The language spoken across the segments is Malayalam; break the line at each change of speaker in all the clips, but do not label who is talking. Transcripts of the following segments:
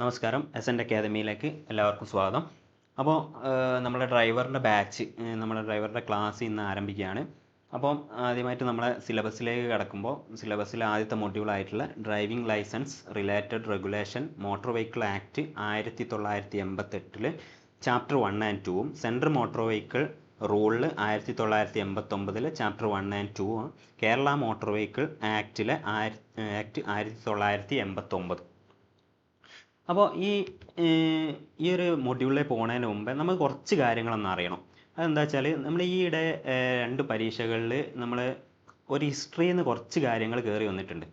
നമസ്കാരം. എസെൻ്റ് അക്കാദമിയിലേക്ക് എല്ലാവർക്കും സ്വാഗതം. അപ്പോൾ നമ്മുടെ ഡ്രൈവറിൻ്റെ ക്ലാസ് ഇന്ന് ആരംഭിക്കുകയാണ്. അപ്പം ആദ്യമായിട്ട് നമ്മളെ സിലബസിലേക്ക് കടക്കുമ്പോൾ സിലബസിലെ ആദ്യത്തെ മൊഡ്യൂളായിട്ടുള്ള driving licence related regulation motor vehicle act 1988 chapter 1 and 2 central motor vehicle റൂളിൽ 1989 chapter 1 and 2 Kerala motor vehicle act 1989. അപ്പോൾ ഈ ഒരു മൊഡ്യൂളിലേക്ക് പോകുന്നതിന് മുമ്പേ നമുക്ക് കുറച്ച് കാര്യങ്ങളൊന്നും അറിയണം. അതെന്താ വെച്ചാൽ നമ്മൾ ഈയിടെ 2 പരീക്ഷകളിൽ നമ്മൾ ഒരു ഹിസ്റ്ററിയിൽ നിന്ന് കുറച്ച് കാര്യങ്ങൾ കയറി വന്നിട്ടുണ്ട്.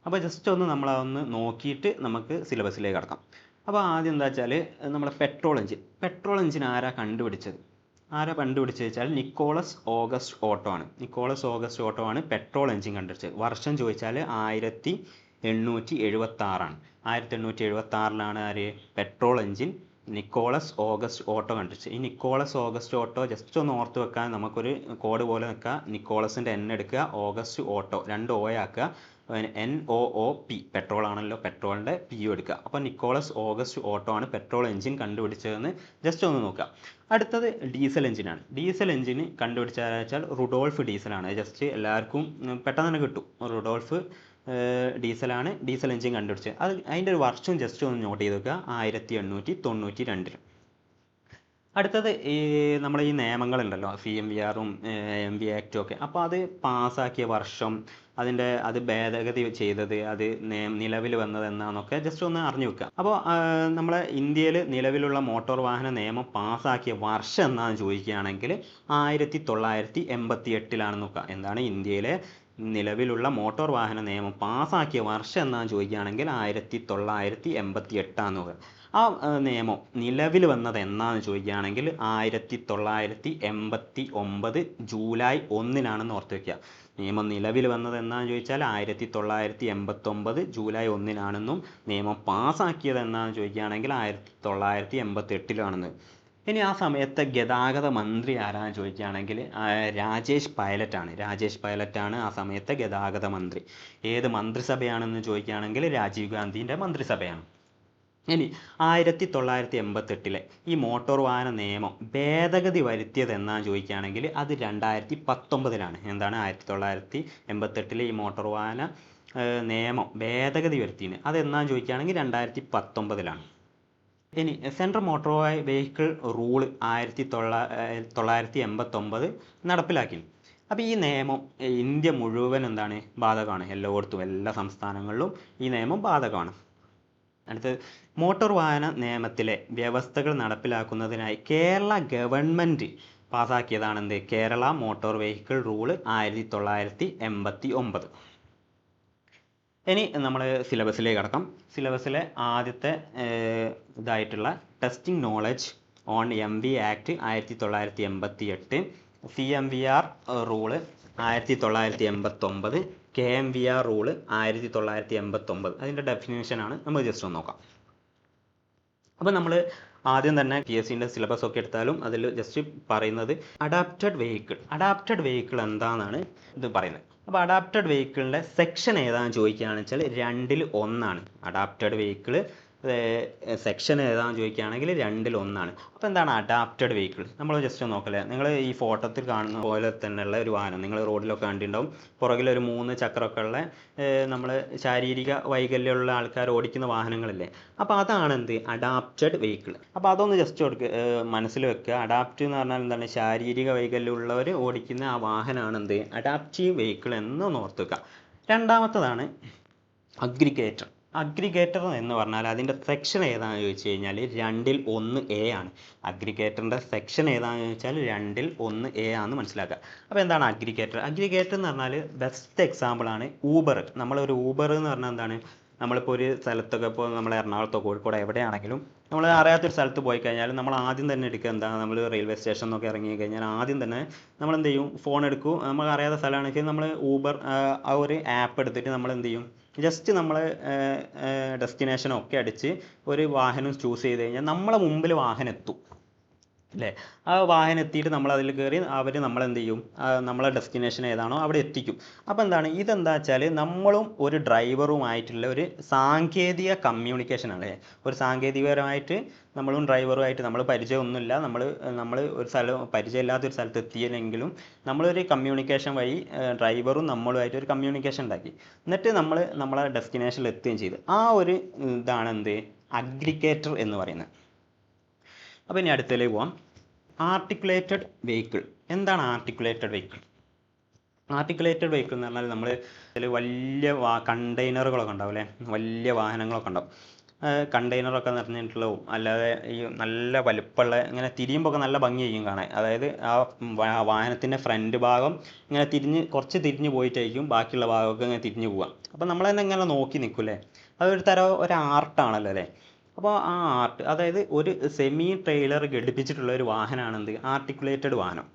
അപ്പോൾ ജസ്റ്റ് ഒന്ന് നമ്മളതൊന്ന് നോക്കിയിട്ട് നമുക്ക് സിലബസിലേക്ക് കടക്കാം. അപ്പോൾ ആദ്യം എന്താ വെച്ചാൽ നമ്മളെ പെട്രോൾ എഞ്ചിൻ ആരാ കണ്ടുപിടിച്ചത് വെച്ചാൽ നിക്കോളസ് ഓഗസ്റ്റ് ഓട്ടോ ആണ്. നിക്കോളസ് ഓഗസ്റ്റ് ഓട്ടോ ആണ് പെട്രോൾ എഞ്ചിൻ കണ്ടുപിടിച്ചത്. വർഷം ചോദിച്ചാൽ 1876. 1876 ആര് petrol engine Nicholas August Otto കണ്ടുപിടിച്ചത്. ഈ നിക്കോളസ് ഓഗസ്റ്റ് ഓട്ടോ ജസ്റ്റ് ഒന്ന് ഓർത്ത് വെക്കാൻ നമുക്കൊരു കോഡ് പോലെ നിൽക്കുക. നിക്കോളസിൻ്റെ N എടുക്കുക, ഓഗസ്റ്റ് ഓട്ടോ 2 O ആക്കുക, NOOP പെട്രോൾ ആണല്ലോ, പെട്രോളിൻ്റെ P എടുക്കുക. അപ്പോൾ നിക്കോളസ് ഓഗസ്റ്റ് ഓട്ടോ ആണ് പെട്രോൾ എഞ്ചിൻ കണ്ടുപിടിച്ചതെന്ന് ജസ്റ്റ് ഒന്ന് നോക്കുക. അടുത്തത് ഡീസൽ എഞ്ചിനാണ്. ഡീസൽ എഞ്ചിൻ കണ്ടുപിടിച്ചാൽ റുഡോൾഫ് ഡീസലാണ്. ജസ്റ്റ് എല്ലാവർക്കും പെട്ടെന്ന് തന്നെ കിട്ടും. റുഡോൾഫ് ഡീസലാണ് ഡീസൽ എഞ്ചിൻ കണ്ടുപിടിച്ചത്. അതിൻ്റെ ഒരു വർഷം ജസ്റ്റ് ഒന്ന് നോട്ട് ചെയ്ത് വെക്കുക, 1892. അടുത്തത് നമ്മുടെ ഈ നിയമങ്ങളുണ്ടല്ലോ, CMVRഉം MV ആക്റ്റും ഒക്കെ. അപ്പോൾ അത് പാസ്സാക്കിയ വർഷം, അത് ഭേദഗതി ചെയ്തത്, അത് നിലവിൽ വന്നത് എന്നാന്നൊക്കെ ജസ്റ്റ് ഒന്ന് അറിഞ്ഞു വെക്കുക. അപ്പോൾ നമ്മളെ ഇന്ത്യയിൽ നിലവിലുള്ള മോട്ടോർ വാഹന നിയമം പാസ്സാക്കിയ വർഷം എന്നാന്ന് ചോദിക്കുകയാണെങ്കിൽ 1988 നോക്കുക. എന്താണ് ഇന്ത്യയിലെ നിലവിലുള്ള മോട്ടോർ വാഹന നിയമം പാസ്സാക്കിയ വർഷം എന്നാന്ന് ചോദിക്കുകയാണെങ്കിൽ 1988 നോക്കുക. ആ നിയമം നിലവിൽ വന്നത് എന്നാന്ന് ചോദിക്കുകയാണെങ്കിൽ 1989 ജൂലൈ 1 ഓർത്ത് വയ്ക്കുക. നിയമം നിലവിൽ വന്നത് എന്നാന്ന് ചോദിച്ചാൽ 1989 ജൂലൈ 1 നിയമം പാസ്സാക്കിയത് എന്നാന്ന് ചോദിക്കുകയാണെങ്കിൽ 1988. ഇനി ആ സമയത്തെ ഗതാഗത മന്ത്രി ആരാന്ന് ചോദിക്കുകയാണെങ്കിൽ രാജേഷ് പൈലറ്റാണ് ആ സമയത്തെ ഗതാഗത മന്ത്രി. ഏത് മന്ത്രിസഭയാണെന്ന് ചോദിക്കുകയാണെങ്കിൽ രാജീവ് ഗാന്ധിൻ്റെ മന്ത്രിസഭയാണ്. ഇനി 1988 ഈ മോട്ടോർ വാഹന നിയമം ഭേദഗതി വരുത്തിയത് എന്നാന്ന് ചോദിക്കുകയാണെങ്കിൽ അത് 2019. എന്താണ് 1988 ഈ മോട്ടോർ വാഹന നിയമം ഭേദഗതി വരുത്തിയത് അതെന്നാന്ന് ചോദിക്കുകയാണെങ്കിൽ 2019. ഇനി സെൻട്രൽ മോട്ടോർ വെഹിക്കിൾ റൂൾ 1989 നടപ്പിലാക്കി. അപ്പോൾ ഈ നിയമം ഇന്ത്യ മുഴുവൻ എന്താണ് ബാധകമാണ്. എല്ലായിടത്തും എല്ലാ സംസ്ഥാനങ്ങളിലും ഈ നിയമം ബാധകമാണ്. അടുത്തത് മോട്ടോർ വാഹന നിയമത്തിലെ വ്യവസ്ഥകൾ നടപ്പിലാക്കുന്നതിനായി കേരള ഗവൺമെൻറ് പാസ്സാക്കിയതാണ് കേരള മോട്ടോർ വെഹിക്കിൾ റൂൾ 1989. ഇനി നമ്മൾ സിലബസിലേക്ക് കടക്കാം. സിലബസിലെ ആദ്യത്തെ ഇതായിട്ടുള്ള testing knowledge on MV act 1988, CMVR rule 1989, KMVR rule 1989. അതിൻ്റെ ഡെഫിനേഷനാണ് നമ്മൾ ജസ്റ്റ് ഒന്ന് നോക്കാം. അപ്പോൾ നമ്മൾ ആദ്യം തന്നെ PSCൻ്റെ സിലബസ് ഒക്കെ എടുത്താലും അതിൽ ജസ്റ്റ് പറയുന്നത് അഡാപ്റ്റഡ് വെഹിക്കിൾ എന്താണെന്നാണ് ഇത് പറയുന്നത്. അപ്പോൾ അഡാപ്റ്റഡ് വെഹിക്കിളിൻ്റെ സെക്ഷൻ ഏതാണെന്ന് ചോദിക്കുകയാണെന്ന് വെച്ചാൽ 2-1. അഡാപ്റ്റഡ് വെഹിക്കിൾ സെക്ഷൻ ഏതാണെന്ന് ചോദിക്കുകയാണെങ്കിൽ 2-1. അപ്പോൾ എന്താണ് അഡാപ്റ്റഡ് വെഹിക്കിൾ? നമ്മൾ ജസ്റ്റ് നോക്കല്ലേ, നിങ്ങൾ ഈ ഫോട്ടോത്തിൽ കാണുന്ന പോലെ തന്നെയുള്ള ഒരു വാഹനം നിങ്ങൾ റോഡിലൊക്കെ കണ്ടിട്ടുണ്ടാവും. പുറകിലൊരു 3 ചക്രമൊക്കെ ഉള്ള നമ്മൾ ശാരീരിക വൈകല്യമുള്ള ആൾക്കാർ ഓടിക്കുന്ന വാഹനങ്ങളില്ലേ, അപ്പോൾ അതാണ് അഡാപ്റ്റഡ് വെഹിക്കിൾ. അപ്പോൾ അതൊന്ന് ജസ്റ്റ് മനസ്സിൽ വെക്കുക. അഡാപ്റ്റ് എന്ന് പറഞ്ഞാൽ എന്താണ്, ശാരീരിക വൈകല്യമുള്ളവർ ഓടിക്കുന്ന ആ വാഹനമാണ് അഡാപ്റ്റീവ് വെഹിക്കിൾ എന്നൊന്ന് ഓർത്ത് വെക്കുക. രണ്ടാമത്തതാണ് അഗ്രിഗേറ്റർ എന്ന് പറഞ്ഞാൽ അതിൻ്റെ സെക്ഷൻ ഏതാണെന്ന് ചോദിച്ചു കഴിഞ്ഞാൽ 2-1A ആണ്. അഗ്രിഗേറ്ററിൻ്റെ സെക്ഷൻ ഏതാണെന്ന് ചോദിച്ചാൽ 2-1A ആണെന്ന് മനസ്സിലാക്കുക. അപ്പോൾ എന്താണ് അഗ്രിഗേറ്റർ എന്ന് പറഞ്ഞാൽ ബെസ്റ്റ് എക്സാമ്പിളാണ് ഊബർ. നമ്മളൊരു ഊബർ എന്ന് പറഞ്ഞാൽ എന്താണ്, നമ്മളിപ്പോൾ ഒരു സ്ഥലത്തൊക്കെ, ഇപ്പോൾ നമ്മൾ എറണാകുളത്തോ കോഴിക്കോടോ എവിടെയാണെങ്കിലും നമ്മൾ അറിയാത്തൊരു സ്ഥലത്ത് പോയി കഴിഞ്ഞാൽ നമ്മൾ ആദ്യം തന്നെ എടുക്കുക എന്താണ്, നമ്മൾ റെയിൽവേ സ്റ്റേഷനിലൊക്കെ ഇറങ്ങി കഴിഞ്ഞാൽ ആദ്യം തന്നെ നമ്മൾ എന്ത് ചെയ്യും, ഫോൺ എടുക്കും. നമ്മൾ അറിയാത്ത സ്ഥലമാണെങ്കിൽ നമ്മൾ ഊബർ ആ ഒരു ആപ്പ് എടുത്തിട്ട് നമ്മൾ എന്ത് ചെയ്യും, ജസ്റ്റ് നമ്മൾ ഡെസ്റ്റിനേഷനൊക്കെ അടിച്ച് ഒരു വാഹനം ചൂസ് ചെയ്ത് കഴിഞ്ഞാൽ നമ്മളെ മുമ്പിൽ വാഹനം എത്തും. അല്ലേ? ആ വാഹനം എത്തിയിട്ട് നമ്മൾ അതിൽ കയറി അവർ നമ്മളെന്ത് ചെയ്യും, നമ്മളെ ഡെസ്റ്റിനേഷൻ ഏതാണോ അവിടെ എത്തിക്കും. അപ്പോൾ എന്താണ് ഇതെന്താ വെച്ചാൽ നമ്മളും ഒരു ഡ്രൈവറുമായിട്ടുള്ള ഒരു സാങ്കേതിക കമ്മ്യൂണിക്കേഷനാണ്. ഒരു സാങ്കേതികപരമായിട്ട് നമ്മളും ഡ്രൈവറുമായിട്ട് നമ്മൾ പരിചയമൊന്നുമില്ല, നമ്മൾ ഒരു സ്ഥലം പരിചയമില്ലാത്തൊരു സ്ഥലത്ത് എത്തിയില്ലെങ്കിലും നമ്മളൊരു കമ്മ്യൂണിക്കേഷൻ വഴി ഡ്രൈവറും നമ്മളുമായിട്ട് ഒരു കമ്മ്യൂണിക്കേഷൻ ഉണ്ടാക്കി, എന്നിട്ട് നമ്മൾ നമ്മളെ ഡെസ്റ്റിനേഷനിൽ എത്തുകയും ചെയ്തു. ആ ഒരു ഇതാണ് എന്ത് അഗ്രിഗേറ്റർ എന്ന് പറയുന്നത്. അപ്പോൾ ഇനി അടുത്തതിലേക്ക് പോവാം. Articulated vehicle. എന്താണ് ആർട്ടിക്കുലേറ്റഡ് വെഹിക്കിൾ? ആർട്ടിക്കുലേറ്റഡ് വെഹിക്കിൾ എന്ന് പറഞ്ഞാൽ നമ്മൾ ഇതിൽ വലിയ കണ്ടെയ്നറുകളൊക്കെ ഉണ്ടാവും അല്ലേ, വലിയ വാഹനങ്ങളൊക്കെ ഉണ്ടാവും. കണ്ടെയ്നറൊക്കെ നിറഞ്ഞിട്ടുള്ളതും അല്ലാതെ ഈ നല്ല വലുപ്പമുള്ള ഇങ്ങനെ തിരിയുമ്പോൾ ഒക്കെ നല്ല ഭംഗിയായിരിക്കും കാണാൻ. അതായത് ആ വാഹനത്തിൻ്റെ ഫ്രണ്ട് ഭാഗം ഇങ്ങനെ കുറച്ച് തിരിഞ്ഞ് പോയിട്ടായിരിക്കും ബാക്കിയുള്ള ഭാഗമൊക്കെ ഇങ്ങനെ തിരിഞ്ഞ് പോവുക. അപ്പോൾ നമ്മൾ തന്നെ ഇങ്ങനെ നോക്കി നിൽക്കും അല്ലേ. അതൊരു തരം ഒരു ആർട്ടാണല്ലോ അല്ലേ. അപ്പോൾ ആ ആർട്ട്, അതായത് ഒരു സെമി ട്രെയിലർ ഘടിപ്പിച്ചിട്ടുള്ള ഒരു വാഹനമാണ് എന്ത് ആർട്ടിക്കുലേറ്റഡ് വാഹനം.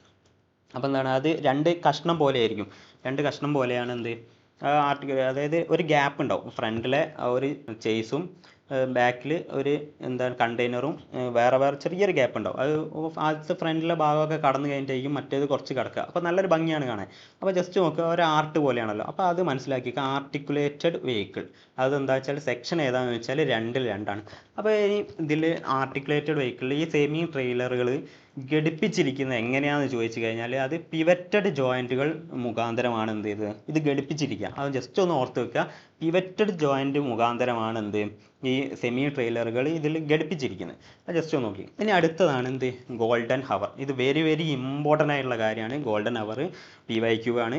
അപ്പോൾ എന്താണ് അത് രണ്ട് കഷ്ണം പോലെ ആയിരിക്കും, രണ്ട് കഷ്ണം പോലെയാണ് എന്ത് അതായത് ഒരു ഗ്യാപ്പ് ഉണ്ടാവും. ഫ്രണ്ടിലെ ഒരു ചേസും ബാക്കിൽ ഒരു എന്താണ് കണ്ടെയ്നറും വേറെ വേറെ ചെറിയൊരു ഗ്യാപ്പ് ഉണ്ടാവും. അത് ആദ്യത്തെ ഫ്രണ്ടിലെ ഭാഗമൊക്കെ കടന്നു കഴിഞ്ഞിട്ടായിരിക്കും മറ്റേത് കുറച്ച് കിടക്കുക. അപ്പോൾ നല്ലൊരു ഭംഗിയാണ് കാണാൻ. അപ്പോൾ ജസ്റ്റ് നോക്കുക, ഒരു ആർട്ട് പോലെയാണല്ലോ. അപ്പോൾ അത് മനസ്സിലാക്കി ആർട്ടിക്കുലേറ്റഡ് വെഹിക്കിൾ അതെന്താ വെച്ചാൽ സെക്ഷൻ ഏതാണെന്ന് വെച്ചാൽ രണ്ടിൽ രണ്ടാണ്. അപ്പോൾ ഈ ഇതിൽ ആർട്ടിക്കുലേറ്റഡ് വെഹിക്കിളിൽ ഈ സെമി ട്രെയിലറുകൾ ഘടിപ്പിച്ചിരിക്കുന്നത് എങ്ങനെയാണെന്ന് ചോദിച്ചു കഴിഞ്ഞാൽ അത് പിവറ്റഡ് ജോയിൻറ്റുകൾ മുഖാന്തരമാണ് എന്ത് ചെയ്തത് ഇത് ഘടിപ്പിച്ചിരിക്കുക. അത് ജസ്റ്റ് ഒന്ന് ഓർത്ത് വെക്കുക, പിവറ്റഡ് ജോയിൻറ്റ് മുഖാന്തരമാണ് എന്ത് ഈ സെമി ട്രെയിലറുകൾ ഇതിൽ ഘടിപ്പിച്ചിരിക്കുന്നത്. അത് ജസ്റ്റ് ഒന്ന് നോക്കി. ഇനി അടുത്തതാണ് എന്ത് ഗോൾഡൻ ഹവർ. ഇത് വെരി വെരി ഇമ്പോർട്ടൻ്റ് ആയിട്ടുള്ള കാര്യമാണ്. ഗോൾഡൻ ഹവർ PYQ ആണ്.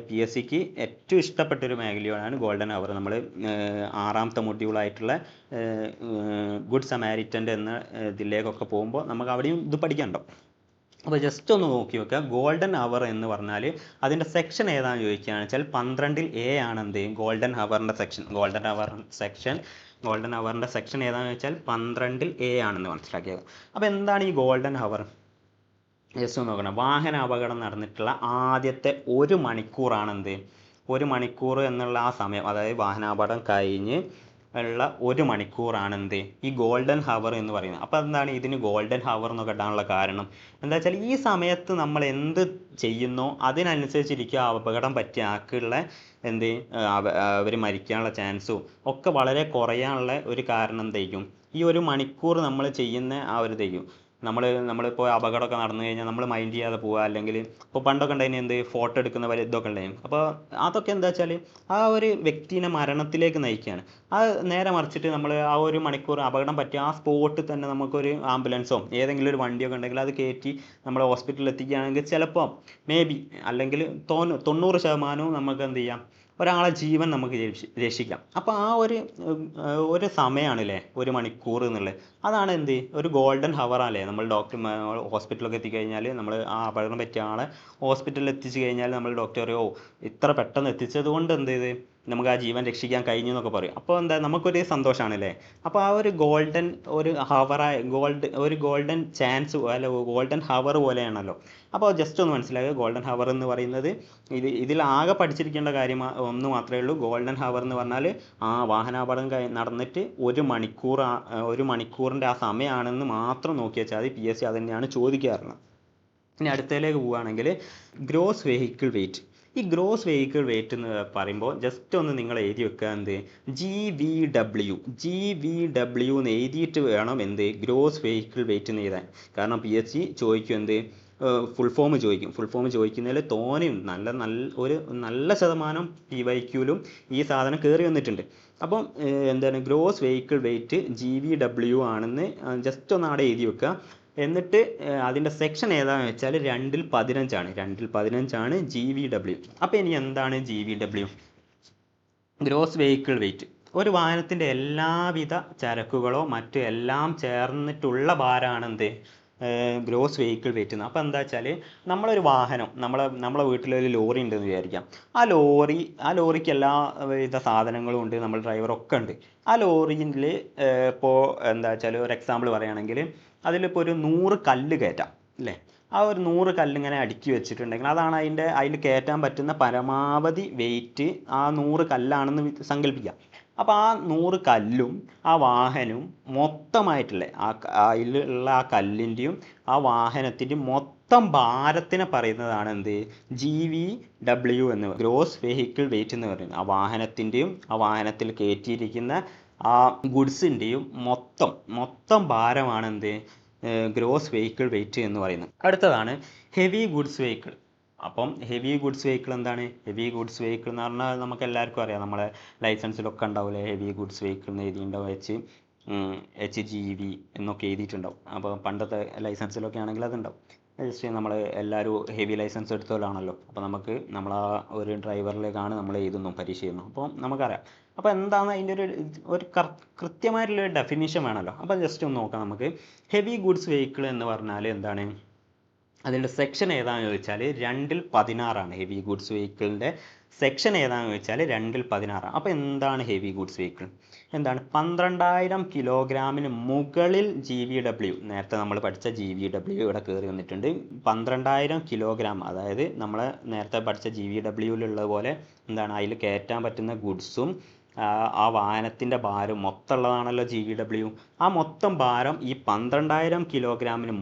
PSCക്ക് ഏറ്റവും ഇഷ്ടപ്പെട്ടൊരു മേഖലയാണ് ഗോൾഡൻ ഹവർ. നമ്മൾ 6ാമത്തെ മൊഡ്യൂളായിട്ടുള്ള ഗുഡ് സമാരിറ്റൻ്റെ എന്ന ഇതിലേക്കൊക്കെ പോകുമ്പോൾ നമുക്ക് അവിടെയും ഇത് പഠിക്കാനുണ്ടോ. അപ്പോൾ ജസ്റ്റ് ഒന്ന് നോക്കി വെക്കുക. ഗോൾഡൻ ഹവർ എന്ന് പറഞ്ഞാൽ അതിൻ്റെ സെക്ഷൻ ഏതാണെന്ന് ചോദിക്കുകയാണെന്ന് വെച്ചാൽ 12-ൽ A ആണ് എന്ത് ഗോൾഡൻ ഹവറിൻ്റെ സെക്ഷൻ. ഗോൾഡൻ ഹവറിൻ്റെ സെക്ഷൻ ഏതാണെന്ന് വെച്ചാൽ 12-ൽ A ആണെന്ന് മനസ്സിലാക്കിയത്. അപ്പോൾ എന്താണ് ഈ ഗോൾഡൻ ഹവർ? ജസ്റ്റ് ഒന്ന് നോക്കണം. വാഹന അപകടം നടന്നിട്ടുള്ള ആദ്യത്തെ 1 മണിക്കൂറാണ് എന്ത് 1 മണിക്കൂർ എന്നുള്ള ആ സമയം, അതായത് വാഹനാപകടം കഴിഞ്ഞ് ഉള്ള 1 മണിക്കൂറാണ് എന്ത് ഈ ഗോൾഡൻ ഹവർ എന്ന് പറയുന്നത്. അപ്പോൾ എന്താണ് ഇതിന് ഗോൾഡൻ ഹവർ എന്നൊക്കെ ഇടാനുള്ള കാരണം എന്താ വെച്ചാൽ ഈ സമയത്ത് നമ്മൾ എന്ത് ചെയ്യുന്നോ അതിനനുസരിച്ചിരിക്കുക അപകടം പറ്റിയ ആൾക്കുള്ള എന്ത് അവർ മരിക്കാനുള്ള ചാൻസും ഒക്കെ വളരെ കുറയാനുള്ള ഒരു കാരണം എന്തായിരിക്കും ഈ 1 മണിക്കൂർ നമ്മൾ ചെയ്യുന്ന ആ ഒരു ഇതായിരിക്കും. നമ്മളിപ്പോൾ അപകടമൊക്കെ നടന്നു കഴിഞ്ഞാൽ നമ്മൾ മൈൻഡ് ചെയ്യാതെ പോവുക, അല്ലെങ്കിൽ ഇപ്പോൾ പണ്ടൊക്കെ ഉണ്ടായിരുന്നു എന്ത് ഫോട്ടോ എടുക്കുന്ന വരെ ഇതൊക്കെ ഉണ്ടായിരുന്നു. അപ്പോൾ അതൊക്കെ എന്താ വെച്ചാൽ ആ ഒരു വ്യക്തിനെ മരണത്തിലേക്ക് നയിക്കുകയാണ്. അത് നേരെ മറിച്ചിട്ട് നമ്മൾ ആ 1 മണിക്കൂർ അപകടം പറ്റിയ ആ സ്പോട്ടിൽ തന്നെ നമുക്കൊരു ആംബുലൻസോ ഏതെങ്കിലും ഒരു വണ്ടിയൊക്കെ ഉണ്ടെങ്കിൽ അത് കയറ്റി നമ്മൾ ഹോസ്പിറ്റലിൽ എത്തിക്കുകയാണെങ്കിൽ ചിലപ്പോൾ മേ ബി അല്ലെങ്കിൽ 90% നമുക്ക് എന്ത് ചെയ്യാം ഒരാളെ ജീവൻ നമുക്ക് രക്ഷിക്കാം. അപ്പോൾ ആ ഒരു സമയമാണല്ലേ 1 മണിക്കൂർ എന്നുള്ളത്. അതാണ് എന്ത് ഒരു ഗോൾഡൻ ഹവറാണല്ലേ. നമ്മൾ ഹോസ്പിറ്റലൊക്കെ എത്തിക്കഴിഞ്ഞാൽ നമ്മൾ ആ അപകടം പറ്റിയ ആളെ ഹോസ്പിറ്റലിൽ എത്തിച്ചു കഴിഞ്ഞാൽ നമ്മൾ ഡോക്ടർ പറയും ഇത്ര പെട്ടെന്ന് എത്തിച്ചത് കൊണ്ട് എന്ത് ചെയ്ത് നമുക്ക് ആ ജീവൻ രക്ഷിക്കാൻ കഴിഞ്ഞു എന്നൊക്കെ പറയും. അപ്പോൾ എന്താ നമുക്കൊരു സന്തോഷമാണല്ലേ. അപ്പോൾ ആ ഒരു ഗോൾഡൻ ഒരു ഗോൾഡൻ ചാൻസ് അല്ല ഗോൾഡൻ ഹവർ പോലെയാണല്ലോ. അപ്പോൾ ജസ്റ്റ് ഒന്ന് മനസ്സിലാക്കുക, ഗോൾഡൻ ഹവർ എന്ന് പറയുന്നത് ഇതിലാകെ പഠിച്ചിരിക്കേണ്ട കാര്യം ഒന്ന് മാത്രമേ ഉള്ളൂ. ഗോൾഡൻ ഹവർ എന്ന് പറഞ്ഞാൽ ആ വാഹനാപകടം നടന്നിട്ട് 1 മണിക്കൂറിൻ്റെ ആ സമയമാണെന്ന് മാത്രം നോക്കി വെച്ചാൽ മതി. PSC അത് തന്നെയാണ് ചോദിക്കാറുള്ളത്. ഇനി അടുത്തതിലേക്ക് പോവുകയാണെങ്കിൽ ഗ്രോസ് വെഹിക്കിൾ വെയിറ്റ്. ഈ ഗ്രോസ് വെഹിക്കിൾ വെയിറ്റ് എന്ന് പറയുമ്പോൾ ജസ്റ്റ് ഒന്ന് നിങ്ങൾ എഴുതി വെക്കുക എന്ത് GVW എന്ന് എഴുതിയിട്ട് വേണം എന്ത് ഗ്രോസ് വെഹിക്കിൾ വെയിറ്റ് എന്ന് എഴുതാൻ. കാരണം PSC ചോദിക്കും എന്ത് ഫുൾ ഫോം ചോദിക്കുന്നതിൽ തോനെയും ഒരു നല്ല ശതമാനം PYQലും ഈ സാധനം കയറി വന്നിട്ടുണ്ട്. അപ്പം എന്താണ് ഗ്രോസ് വെഹിക്കിൾ വെയിറ്റ് GVW ആണെന്ന് ജസ്റ്റ് ഒന്ന് അവിടെ എഴുതി വെക്കുക. എന്നിട്ട് അതിൻ്റെ സെക്ഷൻ ഏതാണെന്ന് വെച്ചാൽ 2-ൽ 15 GVW. അപ്പോൾ ഇനി എന്താണ് GVW? ഗ്രോസ് വെഹിക്കിൾ വെയിറ്റ് ഒരു വാഹനത്തിൻ്റെ എല്ലാവിധ ചരക്കുകളോ മറ്റു എല്ലാം ചേർന്നിട്ടുള്ള ഭാരമാണ് എന്ത് ഗ്രോസ് വെഹിക്കിൾ വെയിറ്റ് എന്ന്. അപ്പോൾ എന്താ വെച്ചാൽ നമ്മളൊരു വാഹനം നമ്മളെ വീട്ടിലൊരു ലോറി ഉണ്ടെന്ന് വിചാരിക്കാം. ആ ലോറിക്ക് എല്ലാവിധ സാധനങ്ങളും ഉണ്ട്, നമ്മൾ ഡ്രൈവറൊക്കെ ഉണ്ട്. ആ ലോറിയിൽ ഇപ്പോൾ എന്താ വെച്ചാൽ ഒരു എക്സാമ്പിൾ പറയുകയാണെങ്കിൽ അതിലിപ്പോൾ ഒരു 100 കല്ല് കയറ്റാം അല്ലേ. ആ ഒരു 100 കല്ലിങ്ങനെ അടുക്കി വെച്ചിട്ടുണ്ടെങ്കിൽ അതാണ് അതിൽ കയറ്റാൻ പറ്റുന്ന പരമാവധി വെയിറ്റ്. ആ 100 കല്ലാണെന്ന് സങ്കല്പിക്കാം. അപ്പോൾ ആ 100 കല്ലും ആ വാഹനവും മൊത്തമായിട്ടുള്ള അതിലുള്ള ആ കല്ലിൻ്റെയും ആ വാഹനത്തിൻ്റെയും മൊത്തം ഭാരത്തിനെ പറയുന്നതാണ് എന്ത്, GVW എന്ന്, ഗ്രോസ് വെഹിക്കിൾ വെയിറ്റ് എന്ന് പറയുന്നത്. ആ വാഹനത്തിൻ്റെയും ആ വാഹനത്തിൽ കയറ്റിയിരിക്കുന്ന ആ ഗുഡ്സിൻ്റെയും മൊത്തം ഭാരമാണ് എന്ത്, ഗ്രോസ് വെഹിക്കിൾ വെയിറ്റ് എന്ന് പറയുന്നത്. അടുത്തതാണ് ഹെവി ഗുഡ്സ് വെഹിക്കിൾ. അപ്പം ഹെവി ഗുഡ്സ് വെഹിക്കിൾ എന്താണ്? ഹെവി ഗുഡ്സ് വെഹിക്കിൾ എന്ന് പറഞ്ഞാൽ നമുക്ക് എല്ലാവർക്കും അറിയാം, നമ്മളെ ലൈസൻസിലൊക്കെ ഉണ്ടാവില്ലേ ഹെവി ഗുഡ്സ് വെഹിക്കിൾ എന്ന് എഴുതിയിട്ടുണ്ടാവും, HGV എന്നൊക്കെ എഴുതിയിട്ടുണ്ടാവും. അപ്പോൾ പണ്ടത്തെ ലൈസൻസിലൊക്കെ ആണെങ്കിൽ അതുണ്ടാവും. ജസ്റ്റ് നമ്മൾ എല്ലാവരും ഹെവി ലൈസൻസ് എടുത്തവരാണല്ലോ. അപ്പോൾ നമ്മളാ ഒരു ഡ്രൈവറിലേക്കാണ് നമ്മൾ പരീക്ഷ എഴുതുന്നു. അപ്പോൾ നമുക്കറിയാം. അപ്പോൾ എന്താണ് അതിൻ്റെ ഒരു കൃത്യമായിട്ടുള്ളൊരു ഡെഫിനിഷൻ വേണമല്ലോ. അപ്പോൾ ജസ്റ്റ് ഒന്ന് നോക്കാം നമുക്ക്. ഹെവി ഗുഡ്സ് വെഹിക്കിൾ എന്ന് പറഞ്ഞാൽ എന്താണ്, അതിൻ്റെ സെക്ഷൻ ഏതാണെന്ന് ചോദിച്ചാൽ 2/16 ഹെവി ഗുഡ്സ് വെഹിക്കിളിൻ്റെ സെക്ഷൻ ഏതാണെന്ന് ചോദിച്ചാൽ 2/16. അപ്പോൾ എന്താണ് ഹെവി ഗുഡ്സ് വെഹിക്കിൾ? എന്താണ്? 12,000 കിലോഗ്രാമിന് മുകളിൽ GVW. നേരത്തെ നമ്മൾ പഠിച്ച GVW ഇവിടെ കയറി വന്നിട്ടുണ്ട്. 12,000 കിലോഗ്രാം, അതായത് നമ്മൾ നേരത്തെ പഠിച്ച GVWയിലുള്ള പോലെ എന്താണ്, അതിൽ കയറ്റാൻ പറ്റുന്ന ഗുഡ്സും ആ വാഹനത്തിൻ്റെ ഭാരം മൊത്തമുള്ളതാണല്ലോ GVW. ആ മൊത്തം ഭാരം ഈ 12,000 കിലോഗ്രാമിന്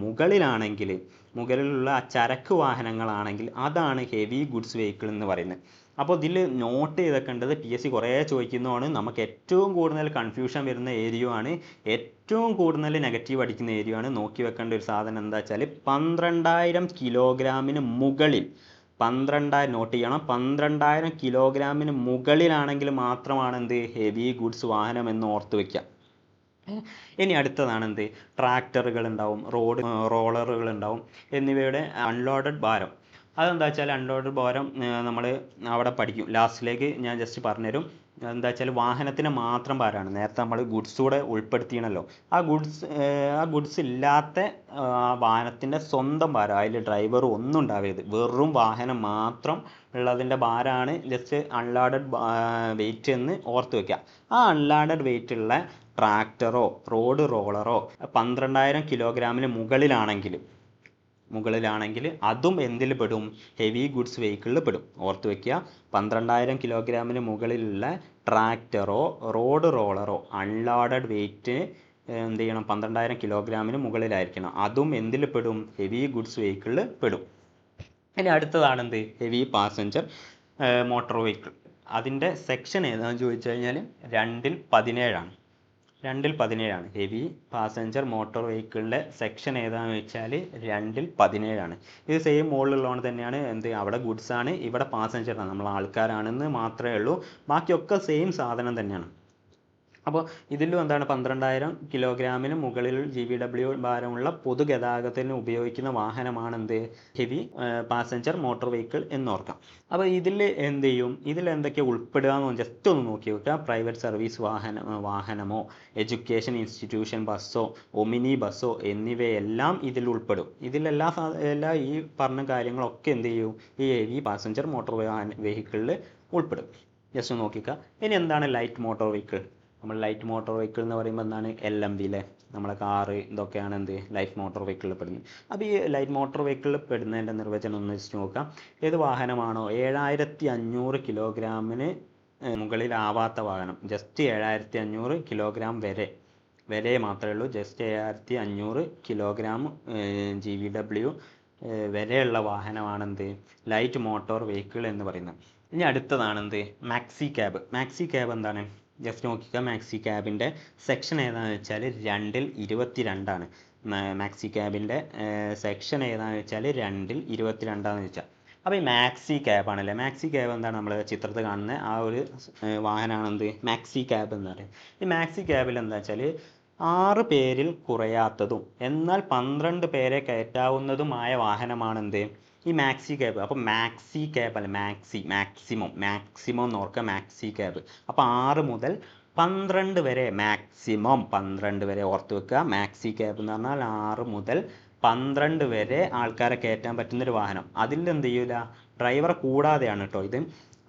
മുകളിലുള്ള ആ ചരക്ക് വാഹനങ്ങളാണെങ്കിൽ അതാണ് ഹെവി ഗുഡ്സ് വെഹിക്കിൾ എന്ന് പറയുന്നത്. അപ്പോൾ ഇതിൽ നോട്ട് ചെയ്തേക്കേണ്ടത്, PSC കുറേ ചോദിക്കുന്നതാണ്, നമുക്ക് ഏറ്റവും കൂടുതൽ കൺഫ്യൂഷൻ വരുന്ന ഏരിയയാണ്, ഏറ്റവും കൂടുതൽ നെഗറ്റീവ് അടിക്കുന്ന ഏരിയയാണ്. നോക്കി വെക്കേണ്ട ഒരു സാധനം എന്താ വെച്ചാൽ 12,000 കിലോഗ്രാമിന് മുകളിൽ, 12,000 നോട്ട് ചെയ്യണം, 12,000 കിലോഗ്രാമിന് മുകളിലാണെങ്കിൽ മാത്രമാണ് എന്ത്, ഹെവി ഗുഡ്സ് വാഹനം എന്ന് ഓർത്ത് വയ്ക്കുക. ഇനി അടുത്തതാണ് എന്ത്, ട്രാക്ടറുകൾ ഉണ്ടാവും, റോളറുകൾ ഉണ്ടാവും, എന്നിവയുടെ അൺലോഡഡ് ഭാരം. അതെന്താ വെച്ചാൽ അൺലോഡഡ് ഭാരം നമ്മൾ അവിടെ പഠിക്കും, ലാസ്റ്റിലേക്ക് ഞാൻ ജസ്റ്റ് പറഞ്ഞുതരും. എന്താ വെച്ചാൽ വാഹനത്തിന് മാത്രം ഭാരമാണ്. നേരത്തെ നമ്മൾ ഗുഡ്സ് കൂടെ ഉൾപ്പെടുത്തിയണല്ലോ. ആ ഗുഡ്സ് ഇല്ലാത്ത വാഹനത്തിൻ്റെ സ്വന്തം ഭാരം, അതിൽ ഡ്രൈവർ ഒന്നും ഉണ്ടാവരുത്, വെറും വാഹനം മാത്രം ഉള്ളതിൻ്റെ ഭാരമാണ് ജസ്റ്റ് അൺലോഡഡ് വെയിറ്റ് എന്ന് ഓർത്ത് വയ്ക്കുക. ആ അൺലോഡഡ് വെയിറ്റ് ഉള്ള ട്രാക്ടറോ റോഡ് റോളറോ 12,000 കിലോഗ്രാമിന് മുകളിലാണെങ്കിൽ അതും എന്തിൽ പെടും, ഹെവി ഗുഡ്സ് വെഹിക്കിളിൽ പെടും. ഓർത്ത് വയ്ക്കുക, 12,000 കിലോഗ്രാമിന് മുകളിലുള്ള ട്രാക്ടറോ റോഡ് റോളറോ അൺലോഡഡ് വെയിറ്റ് എന്ത് ചെയ്യണം, 12,000 കിലോഗ്രാമിന് മുകളിലായിരിക്കണം. അതും എന്തിൽ പെടും, ഹെവി ഗുഡ്സ് വെഹിക്കിളിൽ പെടും. ഇനി അടുത്തതാണ് എന്ത്, ഹെവി പാസഞ്ചർ മോട്ടോർ വെഹിക്കിൾ. അതിൻ്റെ സെക്ഷൻ ഏതാണെന്ന് ചോദിച്ചു കഴിഞ്ഞാൽ 2/17 2/17 ഹെവി പാസഞ്ചർ മോട്ടോർ വെഹിക്കിളിൻ്റെ സെക്ഷൻ ഏതാണെന്ന് വെച്ചാൽ 2/17. ഇത് സെയിം മോളിലുള്ളതുകൊണ്ട് തന്നെയാണ് എന്ത്, അവിടെ ഗുഡ്സ് ആണ്, ഇവിടെ പാസഞ്ചറാണ്, നമ്മൾ ആൾക്കാരാണെന്ന് മാത്രമേ ഉള്ളൂ, ബാക്കിയൊക്കെ സെയിം സാധനം തന്നെയാണ്. അപ്പോൾ ഇതിലും എന്താണ്, 12,000 കിലോഗ്രാമിന് മുകളിൽ GVW ഭാരമുള്ള പൊതുഗതാഗതത്തിന് ഉപയോഗിക്കുന്ന വാഹനമാണ് എന്ത്, ഹെവി പാസഞ്ചർ മോട്ടോർ വെഹിക്കിൾ എന്നോർക്കാം. അപ്പോൾ ഇതിൽ എന്ത് ചെയ്യും, ഇതിൽ എന്തൊക്കെ ഉൾപ്പെടുക എന്ന് ജസ്റ്റ് ഒന്ന് നോക്കി നോക്കുക. പ്രൈവറ്റ് സർവീസ് വാഹനമോ എഡ്യൂക്കേഷൻ ഇൻസ്റ്റിറ്റ്യൂഷൻ ബസ്സോ ഒമിനി ബസ്സോ എന്നിവയെല്ലാം ഇതിൽ ഉൾപ്പെടും. ഇതിലെല്ലാ ഈ പറഞ്ഞ കാര്യങ്ങളൊക്കെ എന്ത് ചെയ്യും, ഈ ഹെവി പാസഞ്ചർ മോട്ടോർ വെഹിക്കിളിൽ ഉൾപ്പെടും. ജസ്റ്റ് നോക്കിക്കുക. ഇനി എന്താണ് ലൈറ്റ് മോട്ടോർ വെഹിക്കിൾ? നമ്മൾ ലൈറ്റ് മോട്ടോർ വെഹിക്കിൾ എന്ന് പറയുമ്പോൾ എന്താണ്, LMV അല്ലേ, നമ്മളെ കാറ് ഇതൊക്കെയാണ് എന്ത്, ലൈറ്റ് മോട്ടോർ വെഹിക്കിളിൽ പെടുന്നത്. അപ്പോൾ ഈ ലൈറ്റ് മോട്ടോർ വെഹിക്കിളിൽ പെടുന്നതിൻ്റെ നിർവചനം ഒന്ന് വെച്ച് നോക്കാം. ഏത് വാഹനമാണോ 7,500 കിലോഗ്രാമിന് മുകളിലാവാത്ത വാഹനം, ജസ്റ്റ് 7,500 കിലോഗ്രാം വരെ മാത്രമേ ഉള്ളൂ, ജസ്റ്റ് 7,500 കിലോഗ്രാം GVW വരെയുള്ള വാഹനമാണെന്ത്, ലൈറ്റ് മോട്ടോർ വെഹിക്കിൾ എന്ന് പറയുന്നത്. ഇനി അടുത്തതാണെന്ത്, മാക്സി ക്യാബ് എന്താണ്, ജസ്റ്റ് നോക്കിക്കുക. മാക്സി ക്യാബിൻ്റെ സെക്ഷൻ ഏതാണെന്ന് വെച്ചാൽ 2/22. മാക്സി ക്യാബിൻ്റെ സെക്ഷൻ ഏതാണെന്ന് വെച്ചാൽ 2/22 വെച്ചാൽ. അപ്പോൾ ഈ മാക്സി ക്യാബാണല്ലേ, മാക്സി ക്യാബ് എന്താണ്, നമ്മൾ ചിത്രത്തിൽ കാണുന്ന ആ ഒരു വാഹനമാണെന്ത്, മാക്സി ക്യാബ് എന്ന് പറയുന്നത്. ഈ മാക്സി ക്യാബിൽ എന്താ വെച്ചാൽ 6 പേരിൽ കുറയാത്തതും എന്നാൽ 12 പേരെ കയറ്റാവുന്നതുമായ വാഹനമാണെന്ത്, ഈ മാക്സി ക്യാബ്. അപ്പോൾ മാക്സി ക്യാബ് അല്ല, മാക്സിമം എന്ന് ഓർക്കുക, മാക്സി ക്യാബ്. അപ്പോൾ 6 മുതൽ 12 വരെ, മാക്സിമം 12 വരെ ഓർത്ത് വെക്കുക. മാക്സി ക്യാബ് എന്ന് പറഞ്ഞാൽ 6 മുതൽ 12 വരെ ആൾക്കാരെ കയറ്റാൻ പറ്റുന്നൊരു വാഹനം. അതിൽ എന്ത് ചെയ്യൂല, ഡ്രൈവറെ കൂടാതെയാണ് കേട്ടോ ഇത്.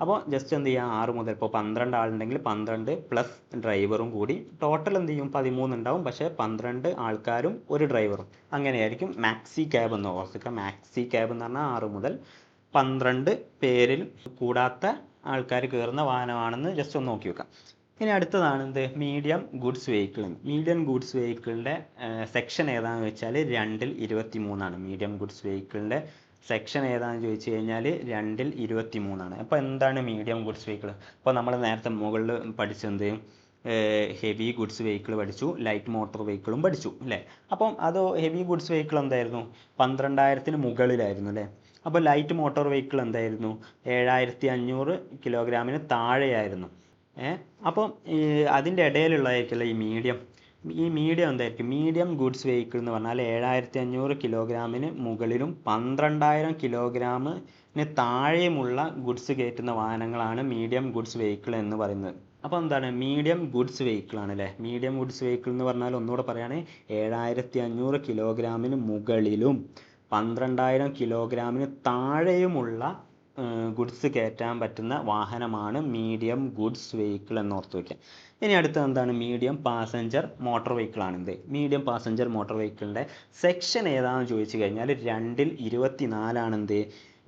അപ്പോൾ ജസ്റ്റ് എന്ത് ചെയ്യുക, 6 മുതൽ ഇപ്പോൾ 12 ആളുണ്ടെങ്കിൽ 12 പ്ലസ് ഡ്രൈവറും കൂടി ടോട്ടൽ എന്ത് ചെയ്യും 13 ഉണ്ടാവും. പക്ഷേ 12 ആൾക്കാരും ഒരു ഡ്രൈവറും, അങ്ങനെയായിരിക്കും മാക്സി ക്യാബ് എന്ന് ഓർക്കുക. മാക്സി ക്യാബ് എന്ന് പറഞ്ഞാൽ 6 മുതൽ 12 പേരിൽ കൂടാത്ത ആൾക്കാർ കയറുന്ന വാഹനമാണെന്ന് ജസ്റ്റ് ഒന്ന് നോക്കി വെക്കാം. ഇനി അടുത്തതാണ് എന്ത്, medium goods vehicle. Medium goods വെഹിക്കിളിൻ്റെ സെക്ഷൻ ഏതാണെന്ന് വെച്ചാൽ 2-23. മീഡിയം ഗുഡ്സ് വെഹിക്കിളിൻ്റെ സെക്ഷൻ ഏതാണെന്ന് ചോദിച്ചു കഴിഞ്ഞാൽ 2-23. അപ്പോൾ എന്താണ് മീഡിയം ഗുഡ്സ് വെഹിക്കിൾ? അപ്പോൾ നമ്മൾ നേരത്തെ മുകളിൽ പഠിച്ചത് ഹെവി ഗുഡ്സ് വെഹിക്കിൾ പഠിച്ചു, ലൈറ്റ് മോട്ടോർ വെഹിക്കിളും പഠിച്ചു അല്ലേ. അപ്പം അത് ഹെവി ഗുഡ്സ് വെഹിക്കിൾ എന്തായിരുന്നു, 12,000 മുകളിലായിരുന്നു അല്ലേ. അപ്പോൾ ലൈറ്റ് മോട്ടോർ വെഹിക്കിൾ എന്തായിരുന്നു, 7,500 കിലോഗ്രാമിന് താഴെയായിരുന്നു. അപ്പം അതിൻ്റെ ഇടയിലുള്ളതായിരിക്കുമല്ലോ ഈ മീഡിയം. ഈ മീഡിയം എന്തായിരിക്കും, മീഡിയം ഗുഡ്സ് വെഹിക്കിൾ എന്ന് പറഞ്ഞാൽ 7,500 കിലോഗ്രാമിന് മുകളിലും 12,000 കിലോഗ്രാമിന് താഴെയുമുള്ള ഗുഡ്സ് കയറ്റുന്ന വാഹനങ്ങളാണ് മീഡിയം ഗുഡ്സ് വെഹിക്കിൾ എന്ന് പറയുന്നത്. അപ്പോൾ എന്താണ് മീഡിയം ഗുഡ്സ് വെഹിക്കിൾ ആണ് അല്ലേ. മീഡിയം ഗുഡ്സ് വെഹിക്കിൾ എന്ന് പറഞ്ഞാൽ ഒന്നുകൂടെ പറയുകയാണെങ്കിൽ 7,500 കിലോഗ്രാമിന് മുകളിലും 12,000 കിലോഗ്രാമിന് താഴെയുമുള്ള ഗുഡ്സ് കയറ്റാൻ പറ്റുന്ന വാഹനമാണ് മീഡിയം ഗുഡ്സ് വെഹിക്കിൾ എന്ന് ഓർത്ത് വയ്ക്കുക. ഇനി അടുത്തത് എന്താണ്, മീഡിയം പാസഞ്ചർ മോട്ടോർ വെഹിക്കിൾ ആണെന്ത്. മീഡിയം പാസഞ്ചർ മോട്ടോർ വെഹിക്കിളിൻ്റെ സെക്ഷൻ ഏതാണെന്ന് ചോദിച്ചു കഴിഞ്ഞാൽ 2-24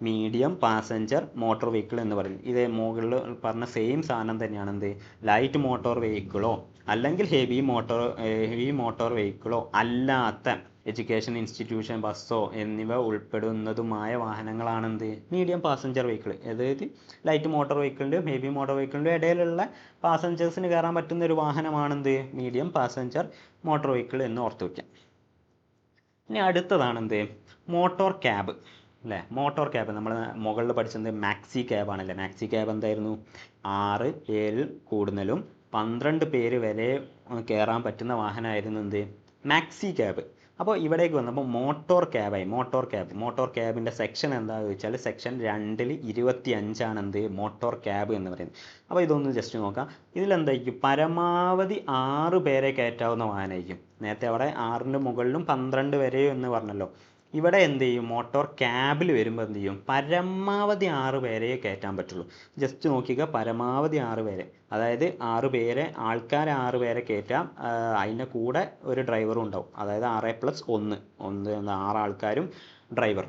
മീഡിയം പാസഞ്ചർ മോട്ടോർ വെഹിക്കിൾ എന്ന് പറയുന്നത്. ഇത് മുകളിൽ പറഞ്ഞ സെയിം സാധനം തന്നെയാണ് എന്ത്, ലൈറ്റ് മോട്ടോർ വെഹിക്കിളോ അല്ലെങ്കിൽ ഹെവി മോട്ടോർ വെഹിക്കിളോ അല്ലാത്ത എഡ്യൂക്കേഷൻ ഇൻസ്റ്റിറ്റ്യൂഷൻ ബസ്സോ എന്നിവ ഉൾപ്പെടുന്നതുമായ വാഹനങ്ങളാണെന്ത്, മീഡിയം പാസഞ്ചർ വെഹിക്കിൾ. അതായത് ലൈറ്റ് മോട്ടോർ വെഹിക്കിളിൻ്റെയും ഹെവി മോട്ടോർ വെഹിക്കിളിൻ്റെയും ഇടയിലുള്ള പാസഞ്ചേഴ്സിന് കയറാൻ പറ്റുന്ന ഒരു വാഹനമാണെന്ത്, മീഡിയം പാസഞ്ചർ മോട്ടോർ വെഹിക്കിൾ എന്ന് ഓർത്ത് വയ്ക്കാം. ഇനി അടുത്തതാണെന്ത്, മോട്ടോർ ക്യാബ് അല്ലേ. മോട്ടോർ ക്യാബ് നമ്മൾ മുകളിൽ പഠിച്ചത് മാക്സി ക്യാബ് ആണല്ലേ. മാക്സി ക്യാബ് എന്തായിരുന്നു, 6 പേരിൽ കൂടുതലും 12 പേര് വരെ കയറാൻ പറ്റുന്ന വാഹനമായിരുന്നു എന്ത്, മാക്സി ക്യാബ്. അപ്പോൾ ഇവിടേക്ക് വന്നപ്പോൾ മോട്ടോർ ക്യാബായി. മോട്ടോർ ക്യാബിൻ്റെ സെക്ഷൻ എന്താണെന്ന് ചോദിച്ചാൽ സെക്ഷൻ 2-25 എന്ത്, മോട്ടോർ ക്യാബ് എന്ന് പറയുന്നത്. അപ്പോൾ ഇതൊന്ന് ജസ്റ്റ് നോക്കാം. ഇതിലെന്തായിരിക്കും, പരമാവധി 6 പേരെ കയറ്റാവുന്ന വാഹനമായിരിക്കും. നേരത്തെ അവിടെ 6ൻ്റെ മുകളിലും 12 വരെയും എന്ന് പറഞ്ഞല്ലോ. ഇവിടെ എന്ത് ചെയ്യും, മോട്ടോർ ക്യാബിൽ വരുമ്പോൾ എന്ത് ചെയ്യും, പരമാവധി 6 പേരെ കയറ്റാൻ പറ്റുള്ളൂ. ജസ്റ്റ് നോക്കിക്കുക, പരമാവധി 6 പേരെ, അതായത് 6 പേരെ, ആൾക്കാർ 6 പേരെ കയറ്റാം. അതിൻ്റെ കൂടെ ഒരു ഡ്രൈവറും ഉണ്ടാവും. അതായത് 6+1 6 ആൾക്കാരും ഡ്രൈവർ.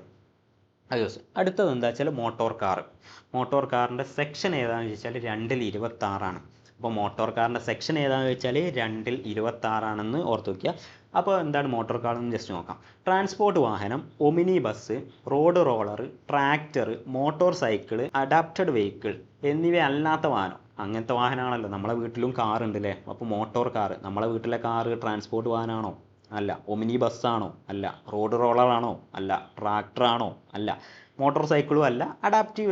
അടുത്തത് എന്താ വെച്ചാൽ മോട്ടോർ കാറിൻ്റെ സെക്ഷൻ ഏതാണെന്ന് ചോദിച്ചാൽ 2-26. അപ്പോൾ മോട്ടോർ കാറിൻ്റെ സെക്ഷൻ ഏതാണെന്ന് വെച്ചാൽ 2-26 ഓർത്ത് വയ്ക്കുക. അപ്പോൾ എന്താണ് മോട്ടോർ കാർ എന്ന് ജസ്റ്റ് നോക്കാം. ട്രാൻസ്പോർട്ട് വാഹനം, omni bus, road roller, tractor, motorcycle, adapted vehicle എന്നിവയല്ലാത്ത വാഹനം. അങ്ങനത്തെ വാഹനമാണല്ലോ, നമ്മളെ വീട്ടിലും കാർ ഉണ്ട് അല്ലേ. അപ്പോൾ മോട്ടോർ കാർ, നമ്മളെ വീട്ടിലെ കാറ് ട്രാൻസ്പോർട്ട് വാഹനമാണോ? അല്ല. ഒമിനി ബസ്സാണോ? അല്ല. റോഡ് റോളറാണോ? അല്ല. ട്രാക്ടറാണോ? അല്ല. മോട്ടോർ സൈക്കിളും അല്ല. അഡാപ്റ്റീവ്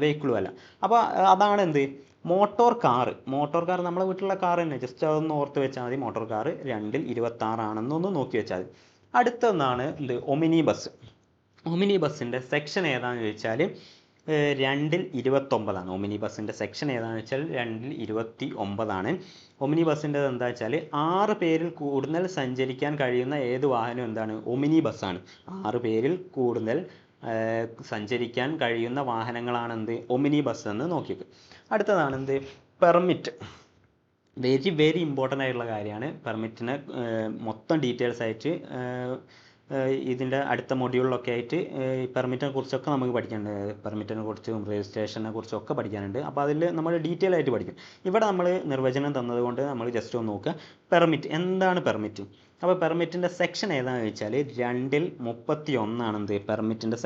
വെഹിക്കിളും അല്ല. അപ്പോൾ അതാണ് എന്ത്, മോട്ടോർ കാർ നമ്മളെ വീട്ടിലുള്ള കാർ തന്നെ. ജസ്റ്റ് അതൊന്ന് ഓർത്ത് വെച്ചാൽ മതി. മോട്ടോർ കാർ 2-26 നോക്കി വെച്ചാൽ മതി. അടുത്തൊന്നാണ് എന്ത്, ഒമിനി ബസ്സിൻ്റെ സെക്ഷൻ ഏതാണെന്ന് ചോദിച്ചാൽ 2-29. ഒമിനി ബസ്സിൻ്റെ സെക്ഷൻ ഏതാണെന്ന് വെച്ചാൽ 2-29. ഒമിനി ബസ്സിൻ്റെ എന്താ വെച്ചാൽ 6 പേരിൽ കൂടുതൽ സഞ്ചരിക്കാൻ കഴിയുന്ന ഏത് വാഹനം എന്താണ്, ഒമിനി ബസ്സാണ്. 6 പേരിൽ കൂടുതൽ സഞ്ചരിക്കാൻ കഴിയുന്ന വാഹനങ്ങളാണെന്ത്, ഒമിനി ബസ് എന്ന് നോക്കിയത്. അടുത്തതാണെന്ത്, പെർമിറ്റ്. വെരി ഇമ്പോർട്ടൻ്റ് ആയിട്ടുള്ള കാര്യമാണ്. പെർമിറ്റിനെ മൊത്തം ഡീറ്റെയിൽസ് ആയിട്ട് ഇതിൻ്റെ അടുത്ത മൊഡ്യൂളിലൊക്കെ ആയിട്ട് പെർമിറ്റിനെ കുറിച്ചൊക്കെ നമുക്ക് പഠിക്കാനുണ്ട്. പെർമിറ്റിനെ കുറിച്ചും രജിസ്ട്രേഷനെ കുറിച്ചൊക്കെ പഠിക്കാനുണ്ട്. അപ്പോൾ അതിൽ നമ്മൾ ഡീറ്റെയിൽ ആയിട്ട് പഠിക്കും. ഇവിടെ നമ്മൾ നിർവചനം തന്നതുകൊണ്ട് നമ്മൾ ജസ്റ്റ് ഒന്ന് നോക്കുക. പെർമിറ്റ് എന്താണ് പെർമിറ്റ്? അപ്പോൾ പെർമിറ്റിൻ്റെ സെക്ഷൻ ഏതാണെന്ന് വെച്ചാൽ 2-31 പെർമിറ്റിൻ്റെ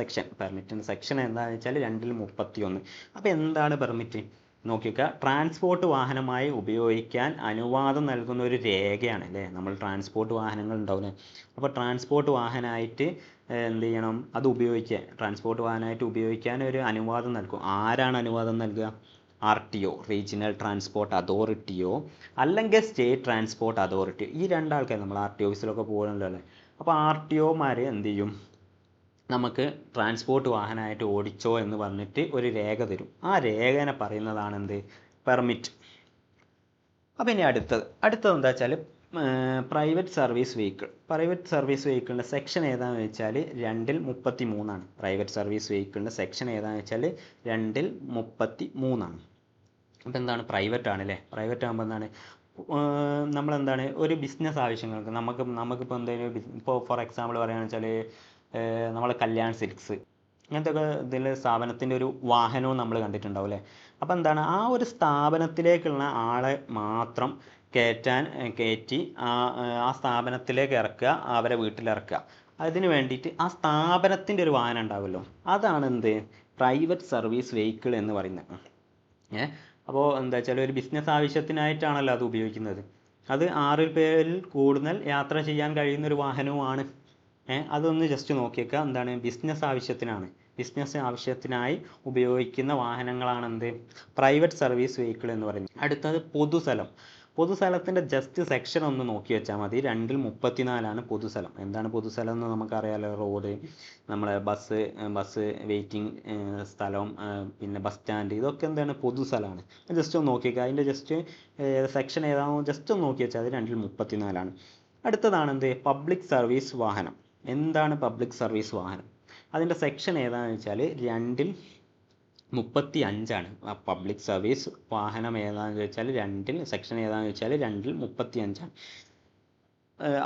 സെക്ഷൻ എന്താണെന്ന് വെച്ചാൽ 2-31. അപ്പോൾ എന്താണ് പെർമിറ്റ് നോക്കിക്കുക. ട്രാൻസ്പോർട്ട് വാഹനമായി ഉപയോഗിക്കാൻ അനുവാദം നൽകുന്ന ഒരു രേഖയാണ് അല്ലേ. നമ്മൾ ട്രാൻസ്പോർട്ട് വാഹനങ്ങൾ ഉണ്ടാവില്ലേ. അപ്പോൾ ട്രാൻസ്പോർട്ട് വാഹനമായിട്ട് എന്ത് ചെയ്യണം, അത് ട്രാൻസ്പോർട്ട് വാഹനമായിട്ട് ഉപയോഗിക്കാൻ ഒരു അനുവാദം നൽകും. ആരാണ് അനുവാദം നൽകുക? RTO, റീജിയണൽ ട്രാൻസ്പോർട്ട് അതോറിറ്റിയോ അല്ലെങ്കിൽ സ്റ്റേറ്റ് ട്രാൻസ്പോർട്ട് അതോറിറ്റി. ഈ 2 ആൾക്കാർ നമ്മൾ RTO ഓഫീസിലൊക്കെ പോകുമല്ലോ അല്ലേ. അപ്പോൾ RTOമാർ എന്ത് ചെയ്യും, നമുക്ക് ട്രാൻസ്പോർട്ട് വാഹനമായിട്ട് ഓടിച്ചോ എന്ന് പറഞ്ഞിട്ട് ഒരു രേഖ തരും. ആ രേഖനെ പറയുന്നതാണ് എന്ത്, പെർമിറ്റ്. അപ്പോൾ ഇനി അടുത്തത് എന്താ വെച്ചാൽ പ്രൈവറ്റ് സർവീസ് വെഹിക്കിളിൻ്റെ സെക്ഷൻ ഏതാണെന്ന് വെച്ചാൽ 2-33 പ്രൈവറ്റ് സർവീസ് വെഹിക്കിളിൻ്റെ സെക്ഷൻ ഏതാണെന്ന് വെച്ചാൽ 2-33. അപ്പോൾ എന്താണ് പ്രൈവറ്റ് ആണ് അല്ലേ. പ്രൈവറ്റ് ആകുമ്പോൾ എന്താണ് നമ്മളെന്താണ് ഒരു ബിസിനസ് ആവശ്യങ്ങൾക്ക് നമുക്കിപ്പോൾ എന്തെങ്കിലും ഇപ്പോൾ ഫോർ എക്സാമ്പിൾ പറയുകയാണെന്ന് വെച്ചാൽ നമ്മൾ കല്യാൺ സിൽക്സ് അങ്ങനത്തെ ഒക്കെ ഇതിൽ സ്ഥാപനത്തിൻ്റെ ഒരു വാഹനവും നമ്മൾ കണ്ടിട്ടുണ്ടാവും അല്ലേ. അപ്പോൾ എന്താണ് ആ ഒരു സ്ഥാപനത്തിലേക്കുള്ള ആളെ മാത്രം കയറ്റി ആ സ്ഥാപനത്തിലേക്ക് ഇറക്കുക, അവരെ വീട്ടിലിറക്കുക. അതിന് വേണ്ടിയിട്ട് ആ സ്ഥാപനത്തിൻ്റെ ഒരു വാഹനം ഉണ്ടാവുമല്ലോ, അതാണ് എന്ത് പ്രൈവറ്റ് സർവീസ് വെഹിക്കിൾ എന്ന് പറയുന്നത്. അപ്പോൾ എന്താ വെച്ചാൽ ഒരു ബിസിനസ് ആവശ്യത്തിനായിട്ടാണല്ലോ അത് ഉപയോഗിക്കുന്നത്. അത് 6 പേരിൽ കൂടുതൽ യാത്ര ചെയ്യാൻ കഴിയുന്ന ഒരു വാഹനവുമാണ്. അതൊന്ന് ജസ്റ്റ് നോക്കിയേക്കുക. എന്താണ് ബിസിനസ് ആവശ്യത്തിനായി ഉപയോഗിക്കുന്ന വാഹനങ്ങളാണ് എന്ത് പ്രൈവറ്റ് സർവീസ് വെഹിക്കിൾ എന്ന് പറയുന്നത്. അടുത്തത് പൊതുസ്ഥലത്തിൻ്റെ ജസ്റ്റ് സെക്ഷൻ ഒന്ന് നോക്കി വെച്ചാൽ മതി. 2-34 പൊതുസ്ഥലം. എന്താണ് പൊതുസ്ഥലം എന്ന് നമുക്കറിയാലോ. റോഡ്, നമ്മളെ ബസ് വെയിറ്റിംഗ് സ്ഥലം, പിന്നെ ബസ് സ്റ്റാൻഡ്, ഇതൊക്കെ എന്താണ് പൊതുസ്ഥലമാണ്. ജസ്റ്റ് ഒന്ന് നോക്കിയേക്കുക. അതിൻ്റെ ജസ്റ്റ് സെക്ഷൻ ഏതാണോ ജസ്റ്റ് ഒന്ന് നോക്കി വെച്ചാൽ അത് 2-34. അടുത്തതാണ് എന്ത് പബ്ലിക് സർവീസ് വാഹനം. എന്താണ് പബ്ലിക് സർവീസ് വാഹനം? അതിൻ്റെ സെക്ഷൻ ഏതാണെന്ന് വെച്ചാൽ 2-35. പബ്ലിക് സർവീസ് വാഹനം ഏതാണെന്ന് വെച്ചാൽ സെക്ഷൻ ഏതാണെന്ന് വെച്ചാൽ 2-35.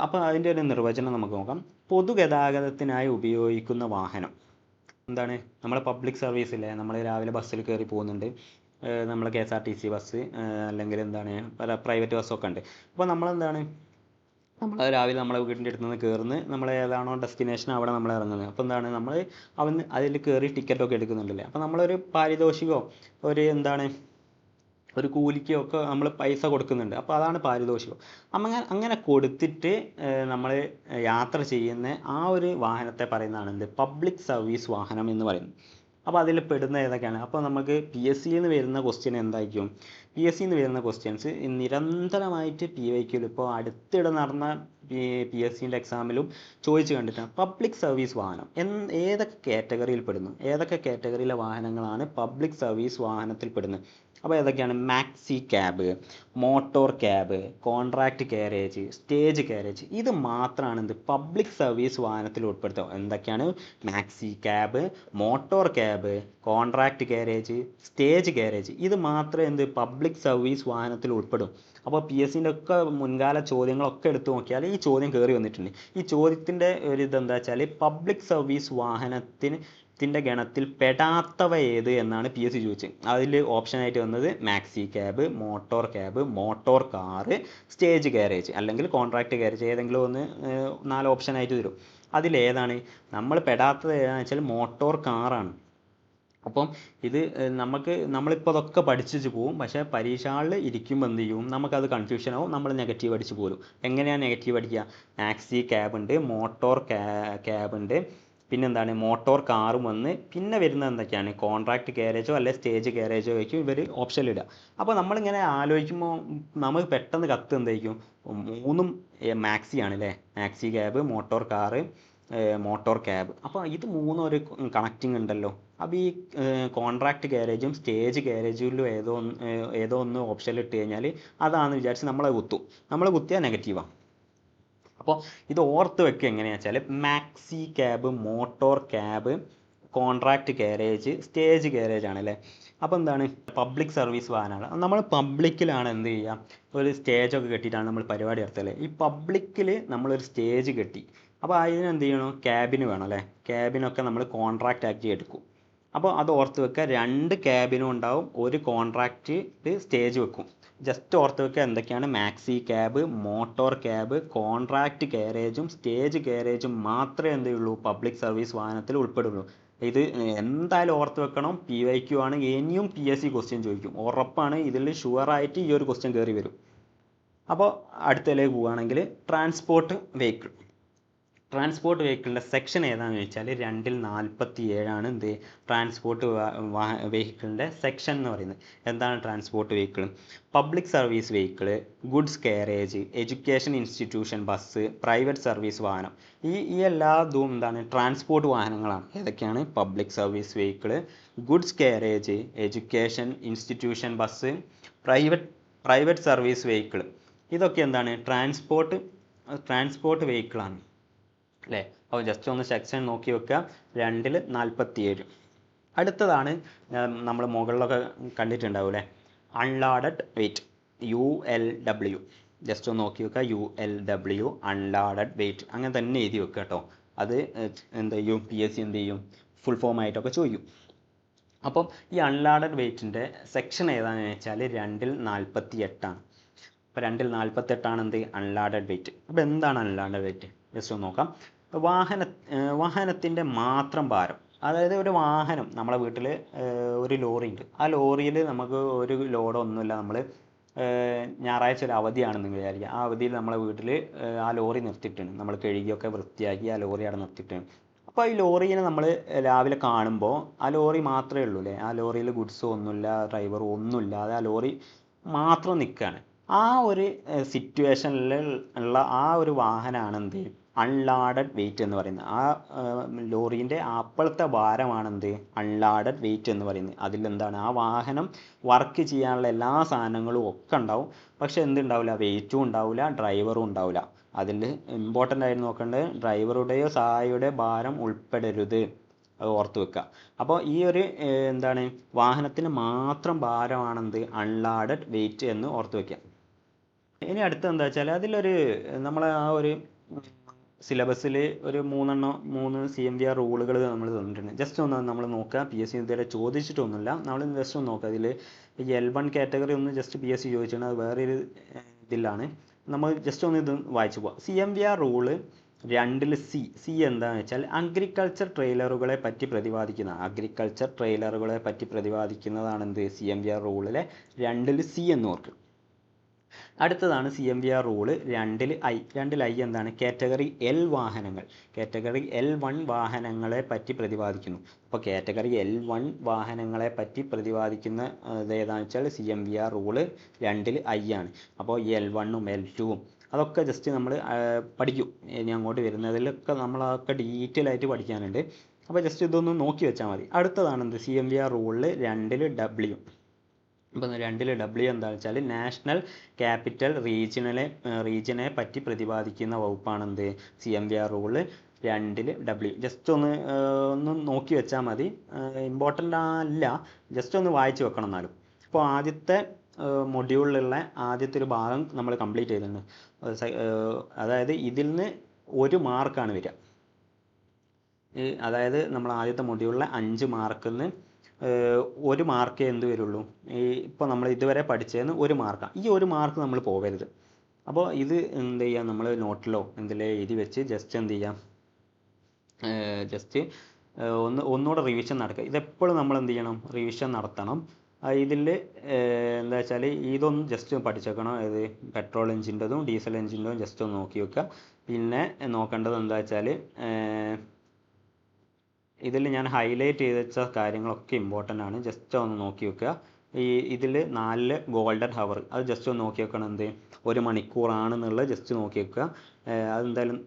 അപ്പോൾ അതിൻ്റെ ഒരു നിർവചനം നമുക്ക് നോക്കാം. പൊതുഗതാഗതത്തിനായി ഉപയോഗിക്കുന്ന വാഹനം. എന്താണ് നമ്മൾ പബ്ലിക് സർവീസില്ലേ, നമ്മൾ രാവിലെ ബസ്സിൽ കയറി പോകുന്നുണ്ട്, നമ്മൾ KSRTC ബസ് അല്ലെങ്കിൽ എന്താണ് പല പ്രൈവറ്റ് ബസ്സൊക്കെ ഉണ്ട്. അപ്പോൾ നമ്മളെന്താണ് നമ്മൾ രാവിലെ നമ്മളെ വീടിൻ്റെ അടുത്ത് നിന്ന് കയറുന്നു, നമ്മൾ ഏതാണോ ഡെസ്റ്റിനേഷൻ അവിടെ നമ്മൾ ഇറങ്ങുന്നത്. അപ്പോൾ എന്താണ് നമ്മൾ അതിൽ കയറി ടിക്കറ്റൊക്കെ എടുക്കുന്നുണ്ടല്ലേ. അപ്പോൾ നമ്മളൊരു പാരിതോഷികമോ ഒരു കൂലിക്കോ ഒക്കെ നമ്മൾ പൈസ കൊടുക്കുന്നുണ്ട്. അപ്പോൾ അതാണ് പാരിതോഷികം. അങ്ങനെ കൊടുത്തിട്ട് നമ്മൾ യാത്ര ചെയ്യുന്ന ആ ഒരു വാഹനത്തെ പറയുന്നതാണ് എന്ത് പബ്ലിക് സർവീസ് വാഹനം എന്ന് പറയുന്നത്. അപ്പോൾ അതിൽ പെടുന്ന ഏതൊക്കെയാണ്? അപ്പോൾ നമുക്ക് PSCയിൽ നിന്ന് വരുന്ന ക്വസ്റ്റ്യൻ എന്തായിരിക്കും? PSCയിൽ നിന്ന് വരുന്ന ക്വസ്റ്റ്യൻസ് നിരന്തരമായിട്ട് PYQയിൽ ഇപ്പോൾ അടുത്തിടെ നടന്ന PSCൻ്റെ എക്സാമിലും ചോദിച്ചു കണ്ടിട്ടാണ്. പബ്ലിക് സർവീസ് വാഹനം ഏതൊക്കെ കാറ്റഗറിയിൽ പെടുന്നു? ഏതൊക്കെ കാറ്റഗറിയിലെ വാഹനങ്ങളാണ് പബ്ലിക് സർവീസ് വാഹനത്തിൽ പെടുന്നത്? അപ്പോൾ ഏതൊക്കെയാണ്? Maxi cab, motor cab, contract carriage, stage carriage. ഇത് മാത്രമാണ് എന്ത് പബ്ലിക് സർവീസ് വാഹനത്തിൽ ഉൾപ്പെടുത്തുക. എന്തൊക്കെയാണ്? Maxi cab, motor cab, contract carriage, stage carriage. ഇത് മാത്രമേ എന്ത് പബ്ലിക് സർവീസ് വാഹനത്തിൽ ഉൾപ്പെടും. അപ്പോൾ PSCൻ്റെ ഒക്കെ മുൻകാല ചോദ്യങ്ങളൊക്കെ എടുത്തു നോക്കിയാൽ ഈ ചോദ്യം കയറി വന്നിട്ടുണ്ട്. ഈ ചോദ്യത്തിൻ്റെ ഒരു ഇതെന്താ വെച്ചാൽ പബ്ലിക് സർവീസ് വാഹനത്തിൻ്റെ ഗണത്തിൽ പെടാത്തവ ഏത് എന്നാണ് PSC ചോദിച്ചത്. അതിൽ ഓപ്ഷനായിട്ട് വന്നത് maxi cab, motor cab, motor car, stage carriage അല്ലെങ്കിൽ കോൺട്രാക്റ്റ് കാരേജ്. ഏതെങ്കിലും ഒന്ന് 4 ഓപ്ഷനായിട്ട് തരും. അതിലേതാണ് നമ്മൾ പെടാത്തത് ഏതാണെന്ന് വെച്ചാൽ മോട്ടോർ കാറാണ്. അപ്പം ഇത് നമ്മളിപ്പോൾ അതൊക്കെ പഠിച്ചു പോകും. പക്ഷേ പരീക്ഷ ഹാളിൽ ഇരിക്കുമ്പോൾ എന്ത് ചെയ്യും? നമുക്കത് കൺഫ്യൂഷനാവും, നമ്മൾ നെഗറ്റീവ് അടിച്ച് പോരും. എങ്ങനെയാണ് നെഗറ്റീവ് അടിക്കുക? മാക്സി ക്യാബ് ഉണ്ട്, മോട്ടോർ ക്യാബ് ഉണ്ട്, പിന്നെന്താണ് മോട്ടോർ കാറും വന്ന് പിന്നെ വരുന്നത് എന്തൊക്കെയാണ്? കോൺട്രാക്റ്റ് കാരേജോ അല്ലെ സ്റ്റേജ് കാരേജോ ആയിരിക്കും ഇവർ ഓപ്ഷനിലിടുക. അപ്പോൾ നമ്മളിങ്ങനെ ആലോചിക്കുമ്പോൾ നമുക്ക് പെട്ടെന്ന് കത്ത് എന്തായിരിക്കും? 3 മാക്സി ആണ് അല്ലേ. Maxi cab, motor car, motor cab. അപ്പോൾ ഇത് 3 ഒരു കണക്റ്റിംഗ് ഉണ്ടല്ലോ. അപ്പോൾ ഈ കോൺട്രാക്റ്റ് കാരേജും സ്റ്റേജ് കാരേജിലും ഏതോ ഒന്ന് ഓപ്ഷനിൽ ഇട്ട് കഴിഞ്ഞാൽ അതാണെന്ന് വിചാരിച്ച് നമ്മളെ കുത്തിയാൽ നെഗറ്റീവാണ്. അപ്പോൾ ഇത് ഓർത്ത് വെക്കുക എങ്ങനെയാണെന്ന് വെച്ചാൽ maxi cab, motor cab, contract carriage, stage carriage ആണല്ലേ. അപ്പോൾ എന്താണ് പബ്ലിക് സർവീസ് വാഹനമാണ്. നമ്മൾ പബ്ലിക്കിലാണ് എന്ത് ചെയ്യുക? ഒരു സ്റ്റേജൊക്കെ കെട്ടിയിട്ടാണ് നമ്മൾ പരിപാടി നടത്തല്ലേ. ഈ പബ്ലിക്കിൽ നമ്മളൊരു സ്റ്റേജ് കെട്ടി. അപ്പോൾ അതിന് എന്ത് ചെയ്യണം? ക്യാബിന് വേണം അല്ലേ. ക്യാബിനൊക്കെ നമ്മൾ കോൺട്രാക്റ്റ് ആക്കി എടുക്കും. അപ്പോൾ അത് ഓർത്ത് വെക്കുക. 2 ക്യാബിനും ഉണ്ടാവും, ഒരു കോൺട്രാക്റ്റ് സ്റ്റേജ് വെക്കും. ജസ്റ്റ് ഓർത്ത് വെക്കുക എന്തൊക്കെയാണ്? Maxi cab, motor cab, contract കാരേജും സ്റ്റേജ് കാരേജും മാത്രമേ എന്ത് ചെയ്യുള്ളൂ? പബ്ലിക് സർവീസ് വാഹനത്തിൽ ഉൾപ്പെടുള്ളൂ. ഇത് എന്തായാലും ഓർത്ത് വെക്കണം. PYQ ആണ്. ഇനിയും PSC ക്വസ്റ്റ്യൻ ചോദിക്കും, ഉറപ്പാണ്. ഇതിൽ ഷുവറായിട്ട് ഈ ഒരു ക്വസ്റ്റ്യൻ കയറി വരും. അപ്പോൾ അടുത്തതിലേക്ക് പോവുകയാണെങ്കിൽ ട്രാൻസ്പോർട്ട് വെഹിക്കിളിൻ്റെ സെക്ഷൻ ഏതാണെന്ന് ചോദിച്ചാൽ 2-47 എന്ത് ട്രാൻസ്പോർട്ട് വെഹിക്കിളിൻ്റെ സെക്ഷൻ എന്ന് പറയുന്നത്. എന്താണ് transport vehicle? Public service vehicle, goods carriage, education institution bus, private service വാഹനം. ഈ എല്ലാ ഇതും എന്താണ്? ട്രാൻസ്പോർട്ട് വാഹനങ്ങളാണ്. ഏതൊക്കെയാണ്? Public service vehicle, goods carriage, education institution bus, private service vehicle. ഇതൊക്കെ എന്താണ് ട്രാൻസ്പോർട്ട് വെഹിക്കിളാണ് അല്ലേ. അപ്പോൾ ജസ്റ്റ് ഒന്ന് സെക്ഷൻ നോക്കി വെക്കുക. 2-47. അടുത്തതാണ് നമ്മൾ മുകളിലൊക്കെ കണ്ടിട്ടുണ്ടാവും അല്ലേ, അൺലോഡഡ് വെയിറ്റ്, ULW. ജസ്റ്റ് ഒന്ന് നോക്കി വെക്കുക, ULW അൺലോഡഡ് വെയിറ്റ് അങ്ങനെ തന്നെ എഴുതി വെക്കുക കേട്ടോ. അത് എന്ത് ചെയ്യും, PSC എന്ത് ചെയ്യും, ഫുൾ ഫോം ആയിട്ടൊക്കെ ചോദിക്കും. അപ്പം ഈ അൺലോഡഡ് വെയിറ്റിൻ്റെ സെക്ഷൻ ഏതാണെന്ന് വെച്ചാൽ 2-48 ആണ്. അപ്പോൾ 2-48 എന്ത്, അൺലോഡഡ് വെയിറ്റ്. അപ്പോൾ എന്താണ് അൺലോഡഡ് വെയിറ്റ് ജസ്റ്റ് ഒന്ന് നോക്കാം. വാഹനത്തിൻ്റെ മാത്രം ഭാരം, അതായത് ഒരു വാഹനം നമ്മളെ വീട്ടിൽ ഒരു ലോറി ഉണ്ട്, ആ ലോറിയിൽ നമുക്ക് ഒരു ലോഡോ ഒന്നുമില്ല, നമ്മൾ ഞായറാഴ്ച ഒരു അവധിയാണെന്ന് വിചാരിക്കുക, ആ അവധിയിൽ നമ്മളെ വീട്ടിൽ ആ ലോറി നിർത്തിയിട്ടുണ്ട്, നമ്മൾ കഴുകിയൊക്കെ വൃത്തിയാക്കി ആ ലോറി അവിടെ നിർത്തിയിട്ടുണ്ട്. അപ്പോൾ ഈ ലോറിയെ നമ്മൾ രാവിലെ കാണുമ്പോൾ ആ ലോറി മാത്രമേ ഉള്ളൂ അല്ലേ, ആ ലോറിയിൽ ഗുഡ്സോ ഒന്നുമില്ല, ഡ്രൈവറും ഒന്നുമില്ലാതെ ആ ലോറി മാത്രം നിൽക്കുകയാണ്. ആ ഒരു സിറ്റുവേഷനിൽ ഉള്ള ആ ഒരു വാഹനമാണ് എന്ത്, അൺലോഡഡ് വെയിറ്റ് എന്ന് പറയുന്നത്. ആ ലോറീൻ്റെ അപ്പോഴത്തെ ഭാരമാണെന്ത്, അൺലോഡഡ് വെയിറ്റ് എന്ന് പറയുന്നത്. അതിലെന്താണ്, ആ വാഹനം വർക്ക് ചെയ്യാനുള്ള എല്ലാ സാധനങ്ങളും ഒക്കെ ഉണ്ടാവും, പക്ഷെ എന്തുണ്ടാവില്ല, വെയിറ്റും ഉണ്ടാവില്ല, ഡ്രൈവറും ഉണ്ടാവില്ല. അതിൽ ഇമ്പോർട്ടൻ്റ് ആയിട്ട് നോക്കേണ്ടത് ഡ്രൈവറുടെയോ സഹായിയുടെ ഭാരം ഉൾപ്പെടരുത്, അത് ഓർത്ത് വെക്കുക. അപ്പോൾ ഈ ഒരു എന്താണ്, വാഹനത്തിന് മാത്രം ഭാരമാണെന്ത്, അൺലോഡഡ് വെയിറ്റ് എന്ന് ഓർത്ത് വെക്കുക. ഇനി അടുത്ത എന്താ വെച്ചാൽ, അതിലൊരു നമ്മളെ ആ ഒരു സിലബസിൽ ഒരു 3 CMVR റൂളുകൾ നമ്മൾ തന്നിട്ടുണ്ട്. ജസ്റ്റ് ഒന്ന് നമ്മൾ നോക്കുക. PSC ഇതുവരെ ചോദിച്ചിട്ടൊന്നുമില്ല, നമ്മൾ ജസ്റ്റ് ഒന്ന് നോക്കുക. അതിൽ ഈ L1 കാറ്റഗറി ഒന്ന് ജസ്റ്റ് PSC ചോദിച്ചിട്ടുണ്ട്, അത് വേറൊരു ഇതിലാണ്. നമ്മൾ ജസ്റ്റ് ഒന്ന് ഇത് വായിച്ചു പോവാം. CMVR റൂള് 2 C എന്താണെന്ന് വെച്ചാൽ അഗ്രികൾച്ചർ ട്രെയിലറുകളെ പറ്റി പ്രതിപാദിക്കുന്നതാണ് എന്ത്, CMVR റൂളിലെ 2 C എന്ന് ഓർക്കുക. അടുത്തതാണ് CMVR റൂള് 2I എന്താണ്, കാറ്റഗറി L വാഹനങ്ങൾ, കാറ്റഗറി L1 വാഹനങ്ങളെ പറ്റി പ്രതിപാദിക്കുന്നു. അപ്പോൾ കാറ്റഗറി L1 വാഹനങ്ങളെ പറ്റി പ്രതിപാദിക്കുന്ന ഏതാണെന്ന് വെച്ചാൽ CMVR റൂള് 2I ആണ്. അപ്പോൾ ഈ L1ഉം L2ഉം അതൊക്കെ ജസ്റ്റ് നമ്മൾ പഠിക്കും. ഇനി അങ്ങോട്ട് വരുന്നതിലൊക്കെ നമ്മളതൊക്കെ ഡീറ്റെയിൽ ആയിട്ട് പഠിക്കാനുണ്ട്. അപ്പോൾ ജസ്റ്റ് ഇതൊന്ന് നോക്കി വെച്ചാൽ മതി. അടുത്തതാണ് എന്ത്, CMVR റൂളിൽ 2W. ഇപ്പം 2W എന്താണെന്ന് വെച്ചാൽ നാഷണൽ ക്യാപിറ്റൽ റീജിയനെ പറ്റി പ്രതിപാദിക്കുന്ന വകുപ്പാണെന്ത്, CMVR റൂള് 2W. ജസ്റ്റ് ഒന്ന് നോക്കി വെച്ചാൽ മതി, ഇമ്പോർട്ടൻ്റ് അല്ല, ജസ്റ്റ് ഒന്ന് വായിച്ച് വെക്കണം എന്നാലും. അപ്പോൾ ആദ്യത്തെ മൊഡ്യൂളിലുള്ള ആദ്യത്തെ ഒരു ഭാഗം നമ്മൾ കംപ്ലീറ്റ് ചെയ്തിട്ടുണ്ട്. അതായത് ഇതിൽ നിന്ന് 1 മാർക്കാണ് വരിക. അതായത് നമ്മൾ ആദ്യത്തെ മൊഡ്യൂളിലെ 5 മാർക്കിൽ നിന്ന് 1 മാർക്കേ എന്ത് വരുള്ളൂ, ഇപ്പോൾ നമ്മൾ ഇതുവരെ പഠിച്ചതിന് 1 മാർക്കാണ്. ഈ 1 മാർക്ക് നമ്മൾ പോകരുത്. അപ്പോൾ ഇത് എന്ത് ചെയ്യാം, നമ്മൾ നോട്ടിലോ എന്തിലോ എഴുതി വെച്ച് ജസ്റ്റ് എന്ത് ചെയ്യാം, ജസ്റ്റ് ഒന്നുകൂടെ റിവിഷൻ നടക്കുക. ഇതെപ്പോഴും നമ്മൾ എന്ത് ചെയ്യണം, റിവിഷൻ നടത്തണം. ഇതിൽ എന്താ വെച്ചാൽ ഇതൊന്ന് ജസ്റ്റ് പഠിച്ചേക്കണം. ഇത് പെട്രോൾ എഞ്ചിൻ്റെതും ഡീസൽ എഞ്ചിൻ്റെതും ജസ്റ്റ് ഒന്ന് നോക്കി വെക്കുക. പിന്നെ നോക്കേണ്ടത് എന്താ വെച്ചാൽ ഇതിൽ ഞാൻ ഹൈലൈറ്റ് ചെയ്ത് വെച്ച കാര്യങ്ങളൊക്കെ ഇമ്പോർട്ടൻ്റ് ആണ്, ജസ്റ്റ് ഒന്ന് നോക്കി വെക്കുക. ഇതിൽ 4 ഗോൾഡൻ ഹവർ, അത് ജസ്റ്റ് ഒന്ന് നോക്കി വെക്കണം. എന്ത്, 1 മണിക്കൂറാണെന്നുള്ളത് ജസ്റ്റ് നോക്കി വെക്കുക. അതെന്തായാലും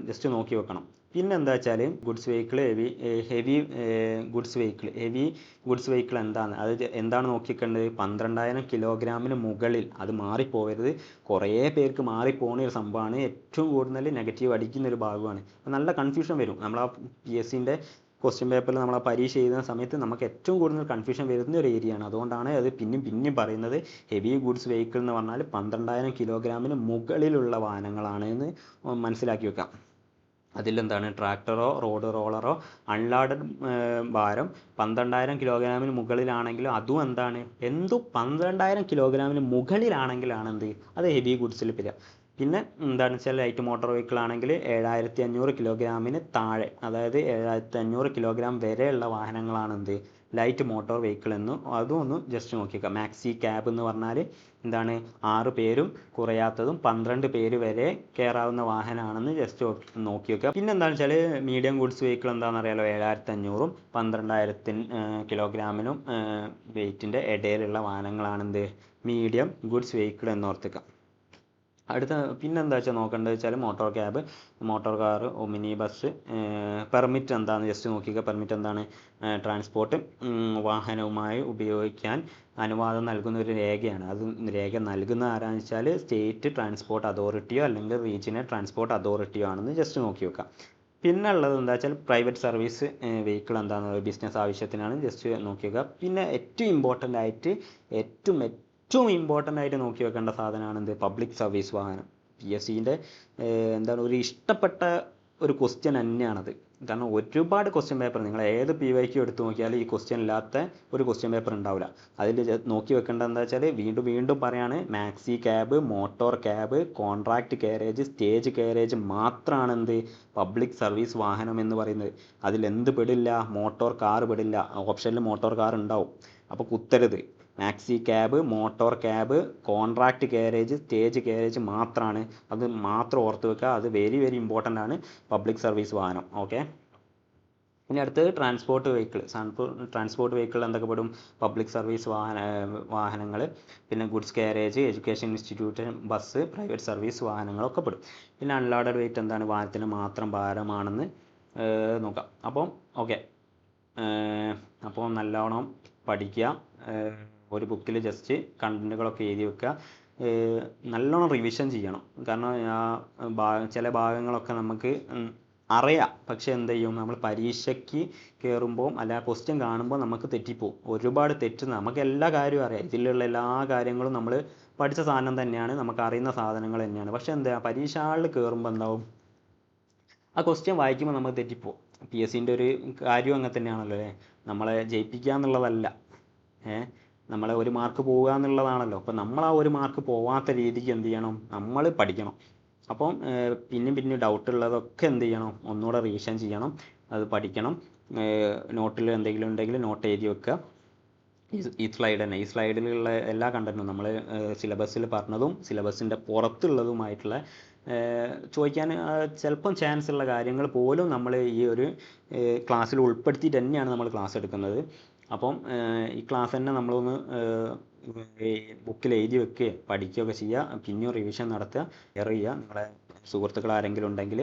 ജസ്റ്റ് നോക്കി വെക്കണം. പിന്നെ എന്താ വെച്ചാൽ goods vehicle, heavy goods vehicle എന്താണ് നോക്കിക്കേണ്ടത്, 12,000 കിലോഗ്രാമിന് മുകളിൽ, അത് മാറിപ്പോകരുത്. കുറേ പേർക്ക് മാറിപ്പോകുന്ന ഒരു സംഭവമാണ്, ഏറ്റവും കൂടുതൽ നെഗറ്റീവ് അടിക്കുന്ന ഒരു ഭാഗമാണ്. നല്ല കൺഫ്യൂഷൻ വരും. നമ്മൾ ആ PSCൻ്റെ ക്വസ്റ്റ്യൻ പേപ്പറിൽ നമ്മൾ ആ പരീക്ഷ എഴുതുന്ന സമയത്ത് നമുക്ക് ഏറ്റവും കൂടുതൽ കൺഫ്യൂഷൻ വരുന്ന ഒരു ഏരിയയാണ്. അതുകൊണ്ടാണ് അത് പിന്നെയും പറയുന്നത്. ഹെവി ഗുഡ്സ് വെഹിക്കിൾ എന്ന് പറഞ്ഞാൽ 12,000 കിലോഗ്രാമിന് മുകളിലുള്ള വാഹനങ്ങളാണ് എന്ന് മനസ്സിലാക്കി വെക്കാം. അതിലെന്താണ്, ട്രാക്ടറോ റോഡ് റോളറോ അൺലോഡഡ് ഭാരം 12,000 കിലോഗ്രാമിന് മുകളിലാണെങ്കിലും അതും എന്താണ്, 12,000 കിലോഗ്രാമിന് മുകളിലാണെങ്കിലാണ് എന്ത്, അത് ഹെവി ഗുഡ്സിൽ വരിക. പിന്നെ എന്താണെന്ന് വെച്ചാൽ ലൈറ്റ് മോട്ടോർ വെഹിക്കിൾ ആണെങ്കിൽ 7,500 കിലോഗ്രാമിന് താഴെ, അതായത് 7,500 കിലോഗ്രാം വരെയുള്ള വാഹനങ്ങളാണ് എന്ത്, ലൈറ്റ് മോട്ടോർ വെഹിക്കിൾ എന്നും അതും ഒന്ന് ജസ്റ്റ് നോക്കിയേക്കാം. മാക്സി ക്യാബ് എന്ന് പറഞ്ഞാൽ എന്താണ്, 6 പേരും കുറയാത്തതും 12 പേര് വരെ കയറാവുന്ന വാഹനമാണെന്ന് ജസ്റ്റ് നോക്കി വെക്കുക. പിന്നെ എന്താണെന്ന് വെച്ചാൽ മീഡിയം ഗുഡ്സ് വെഹിക്കിൾ എന്താണെന്ന് അറിയാലോ, 7,500-ഉം 12,000 കിലോഗ്രാമിനും വെയിറ്റിൻ്റെ ഇടയിലുള്ള വാഹനങ്ങളാണെന്ത്, മീഡിയം ഗുഡ്സ് വെഹിക്കിൾ എന്നോർത്തേക്കാം. അടുത്ത പിന്നെ എന്താ വെച്ചാൽ നോക്കേണ്ടത് വെച്ചാൽ motor cab, motor car, Omni bus, permit എന്താണെന്ന് ജസ്റ്റ് നോക്കിക്കുക. പെർമിറ്റ് എന്താണ്? ട്രാൻസ്പോർട്ട് വാഹനവുമായി ഉപയോഗിക്കാൻ അനുവാദം നൽകുന്ന ഒരു രേഖയാണ്. അത് രേഖ നൽകുന്ന ആരാന്ന് വെച്ചാൽ സ്റ്റേറ്റ് ട്രാൻസ്പോർട്ട് അതോറിറ്റിയോ അല്ലെങ്കിൽ റീജിയണൽ ട്രാൻസ്പോർട്ട് അതോറിറ്റിയോ ആണെന്ന് ജസ്റ്റ് നോക്കി വെക്കാം. പിന്നെ ഉള്ളത് എന്താ വെച്ചാൽ പ്രൈവറ്റ് സർവീസ് വെഹിക്കിൾ എന്താണെന്ന് ബിസിനസ് ആവശ്യത്തിനാണ് ജസ്റ്റ് നോക്കി വെക്കുക. പിന്നെ ഏറ്റവും ഇമ്പോർട്ടൻ്റ് ആയിട്ട് ഏറ്റവും ഇമ്പോർട്ടൻ്റ് ആയിട്ട് നോക്കി വെക്കേണ്ട സാധനമാണ് എന്ത്? പബ്ലിക് സർവീസ് വാഹനം. PSCൻ്റെ എന്താണ് ഒരു ഇഷ്ടപ്പെട്ട ഒരു ക്വസ്റ്റ്യൻ തന്നെയാണത്. കാരണം ഒരുപാട് ക്വസ്റ്റ്യൻ പേപ്പർ നിങ്ങൾ ഏത് PYQ എടുത്ത് നോക്കിയാലും ഈ ക്വസ്റ്റ്യൻ ഇല്ലാത്ത ഒരു ക്വസ്റ്റ്യൻ പേപ്പർ ഉണ്ടാവില്ല. അതിൽ നോക്കി വെക്കേണ്ടത് എന്താ വെച്ചാൽ വീണ്ടും പറയാണ്, maxi cab, motor cab, contract carriage, stage carriage മാത്രമാണ് എന്ത്? പബ്ലിക് സർവീസ് വാഹനം എന്ന് പറയുന്നത്. അതിലെന്ത് പെടില്ല? Motor car പെടില്ല. ഓപ്ഷനിൽ മോട്ടോർ കാർ ഉണ്ടാവും. അപ്പോൾ കുത്തരുത്. Maxi cab, motor cab, contract carriage, stage carriage മാത്രമാണ്. അത് മാത്രം ഓർത്ത് വെക്കുക. അത് വെരി ഇമ്പോർട്ടൻ്റ് ആണ് പബ്ലിക് സർവീസ് വാഹനം. ഓക്കെ. ഇനി അടുത്തത് ട്രാൻസ്പോർട്ട് വെഹിക്കിൾ. ട്രാൻസ്പോർട്ട് വെഹിക്കിൾ എന്തൊക്കെ പെടും? പബ്ലിക് സർവീസ് വാഹനങ്ങൾ, പിന്നെ goods carriage, education institute, bus, private service വാഹനങ്ങളൊക്കെ പെടും. പിന്നെ അൺലോഡഡ് വെയിറ്റ് എന്താണ്? വാഹനത്തിന് മാത്രം ഭാരമാണെന്ന് നോക്കാം. അപ്പം ഓക്കെ, അപ്പോൾ നല്ലോണം പഠിക്കുക. ഒരു ബുക്കിൽ ജസ്റ്റ് കണ്ടൻറ്റുകളൊക്കെ എഴുതി വെക്കുക. നല്ലോണം റിവിഷൻ ചെയ്യണം. കാരണം ചില ഭാഗങ്ങളൊക്കെ നമുക്ക് അറിയാം, പക്ഷെ എന്ത് ചെയ്യും, നമ്മൾ പരീക്ഷയ്ക്ക് കയറുമ്പോൾ അല്ല ക്വസ്റ്റ്യൻ കാണുമ്പോൾ നമുക്ക് തെറ്റിപ്പോവും. ഒരുപാട് തെറ്റ്. നമുക്ക് എല്ലാ കാര്യവും അറിയാം. ഇതിലുള്ള എല്ലാ കാര്യങ്ങളും നമ്മൾ പഠിച്ച സാധനം തന്നെയാണ്, നമുക്ക് അറിയുന്ന സാധനങ്ങൾ തന്നെയാണ്. പക്ഷെ എന്താ, പരീക്ഷ ഹാളിൽ കയറുമ്പോൾ എന്താവും, ആ ക്വസ്റ്റ്യൻ വായിക്കുമ്പോൾ നമുക്ക് തെറ്റിപ്പോവും. PSCൻ്റെ ഒരു കാര്യം അങ്ങനെ തന്നെയാണല്ലോ അല്ലേ? നമ്മളെ ജയിപ്പിക്കുക എന്നുള്ളതല്ല, നമ്മളെ ഒരു മാർക്ക് പോവുക എന്നുള്ളതാണല്ലോ. അപ്പോൾ നമ്മൾ ആ ഒരു മാർക്ക് പോവാത്ത രീതിക്ക് എന്ത് ചെയ്യണം? നമ്മൾ പഠിക്കണം. അപ്പം പിന്നെ ഡൗട്ട് ഉള്ളതൊക്കെ എന്ത് ചെയ്യണം? ഒന്നുകൂടെ റിവിഷൻ ചെയ്യണം, അത് പഠിക്കണം. നോട്ടിൽ എന്തെങ്കിലും ഉണ്ടെങ്കിൽ നോട്ട് എഴുതി വെക്കുക. ഈ സ്ലൈഡിലുള്ള എല്ലാ കണ്ടന്റും നമ്മൾ സിലബസിൽ പറഞ്ഞതും സിലബസിൻ്റെ പുറത്തുള്ളതുമായിട്ടുള്ള ചോദിക്കാൻ ചിലപ്പം ചാൻസ് ഉള്ള കാര്യങ്ങൾ പോലും നമ്മൾ ഈ ഒരു ക്ലാസ്സിൽ ഉൾപ്പെടുത്തിയിട്ട് തന്നെയാണ് നമ്മൾ ക്ലാസ് എടുക്കുന്നത്. അപ്പം ഈ ക്ലാസ് തന്നെ നമ്മളൊന്ന് ബുക്കിൽ എഴുതി വെക്കുകയോ പഠിക്കുകയൊക്കെ ചെയ്യുക. പിന്നെയും റിവിഷൻ നടത്തുക, ഷെയർ ചെയ്യുക. നിങ്ങളെ സുഹൃത്തുക്കൾ ആരെങ്കിലും ഉണ്ടെങ്കിൽ,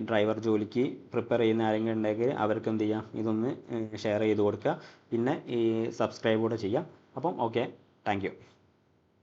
ഡ്രൈവർ ജോലിക്ക് പ്രിപ്പയർ ചെയ്യുന്ന ആരെങ്കിലും ഉണ്ടെങ്കിൽ അവർക്ക് എന്ത് ചെയ്യുക, ഇതൊന്ന് ഷെയർ ചെയ്ത് കൊടുക്കുക. പിന്നെ ഈ സബ്സ്ക്രൈബ് കൂടെ ചെയ്യുക. അപ്പം ഓക്കെ, താങ്ക് യു.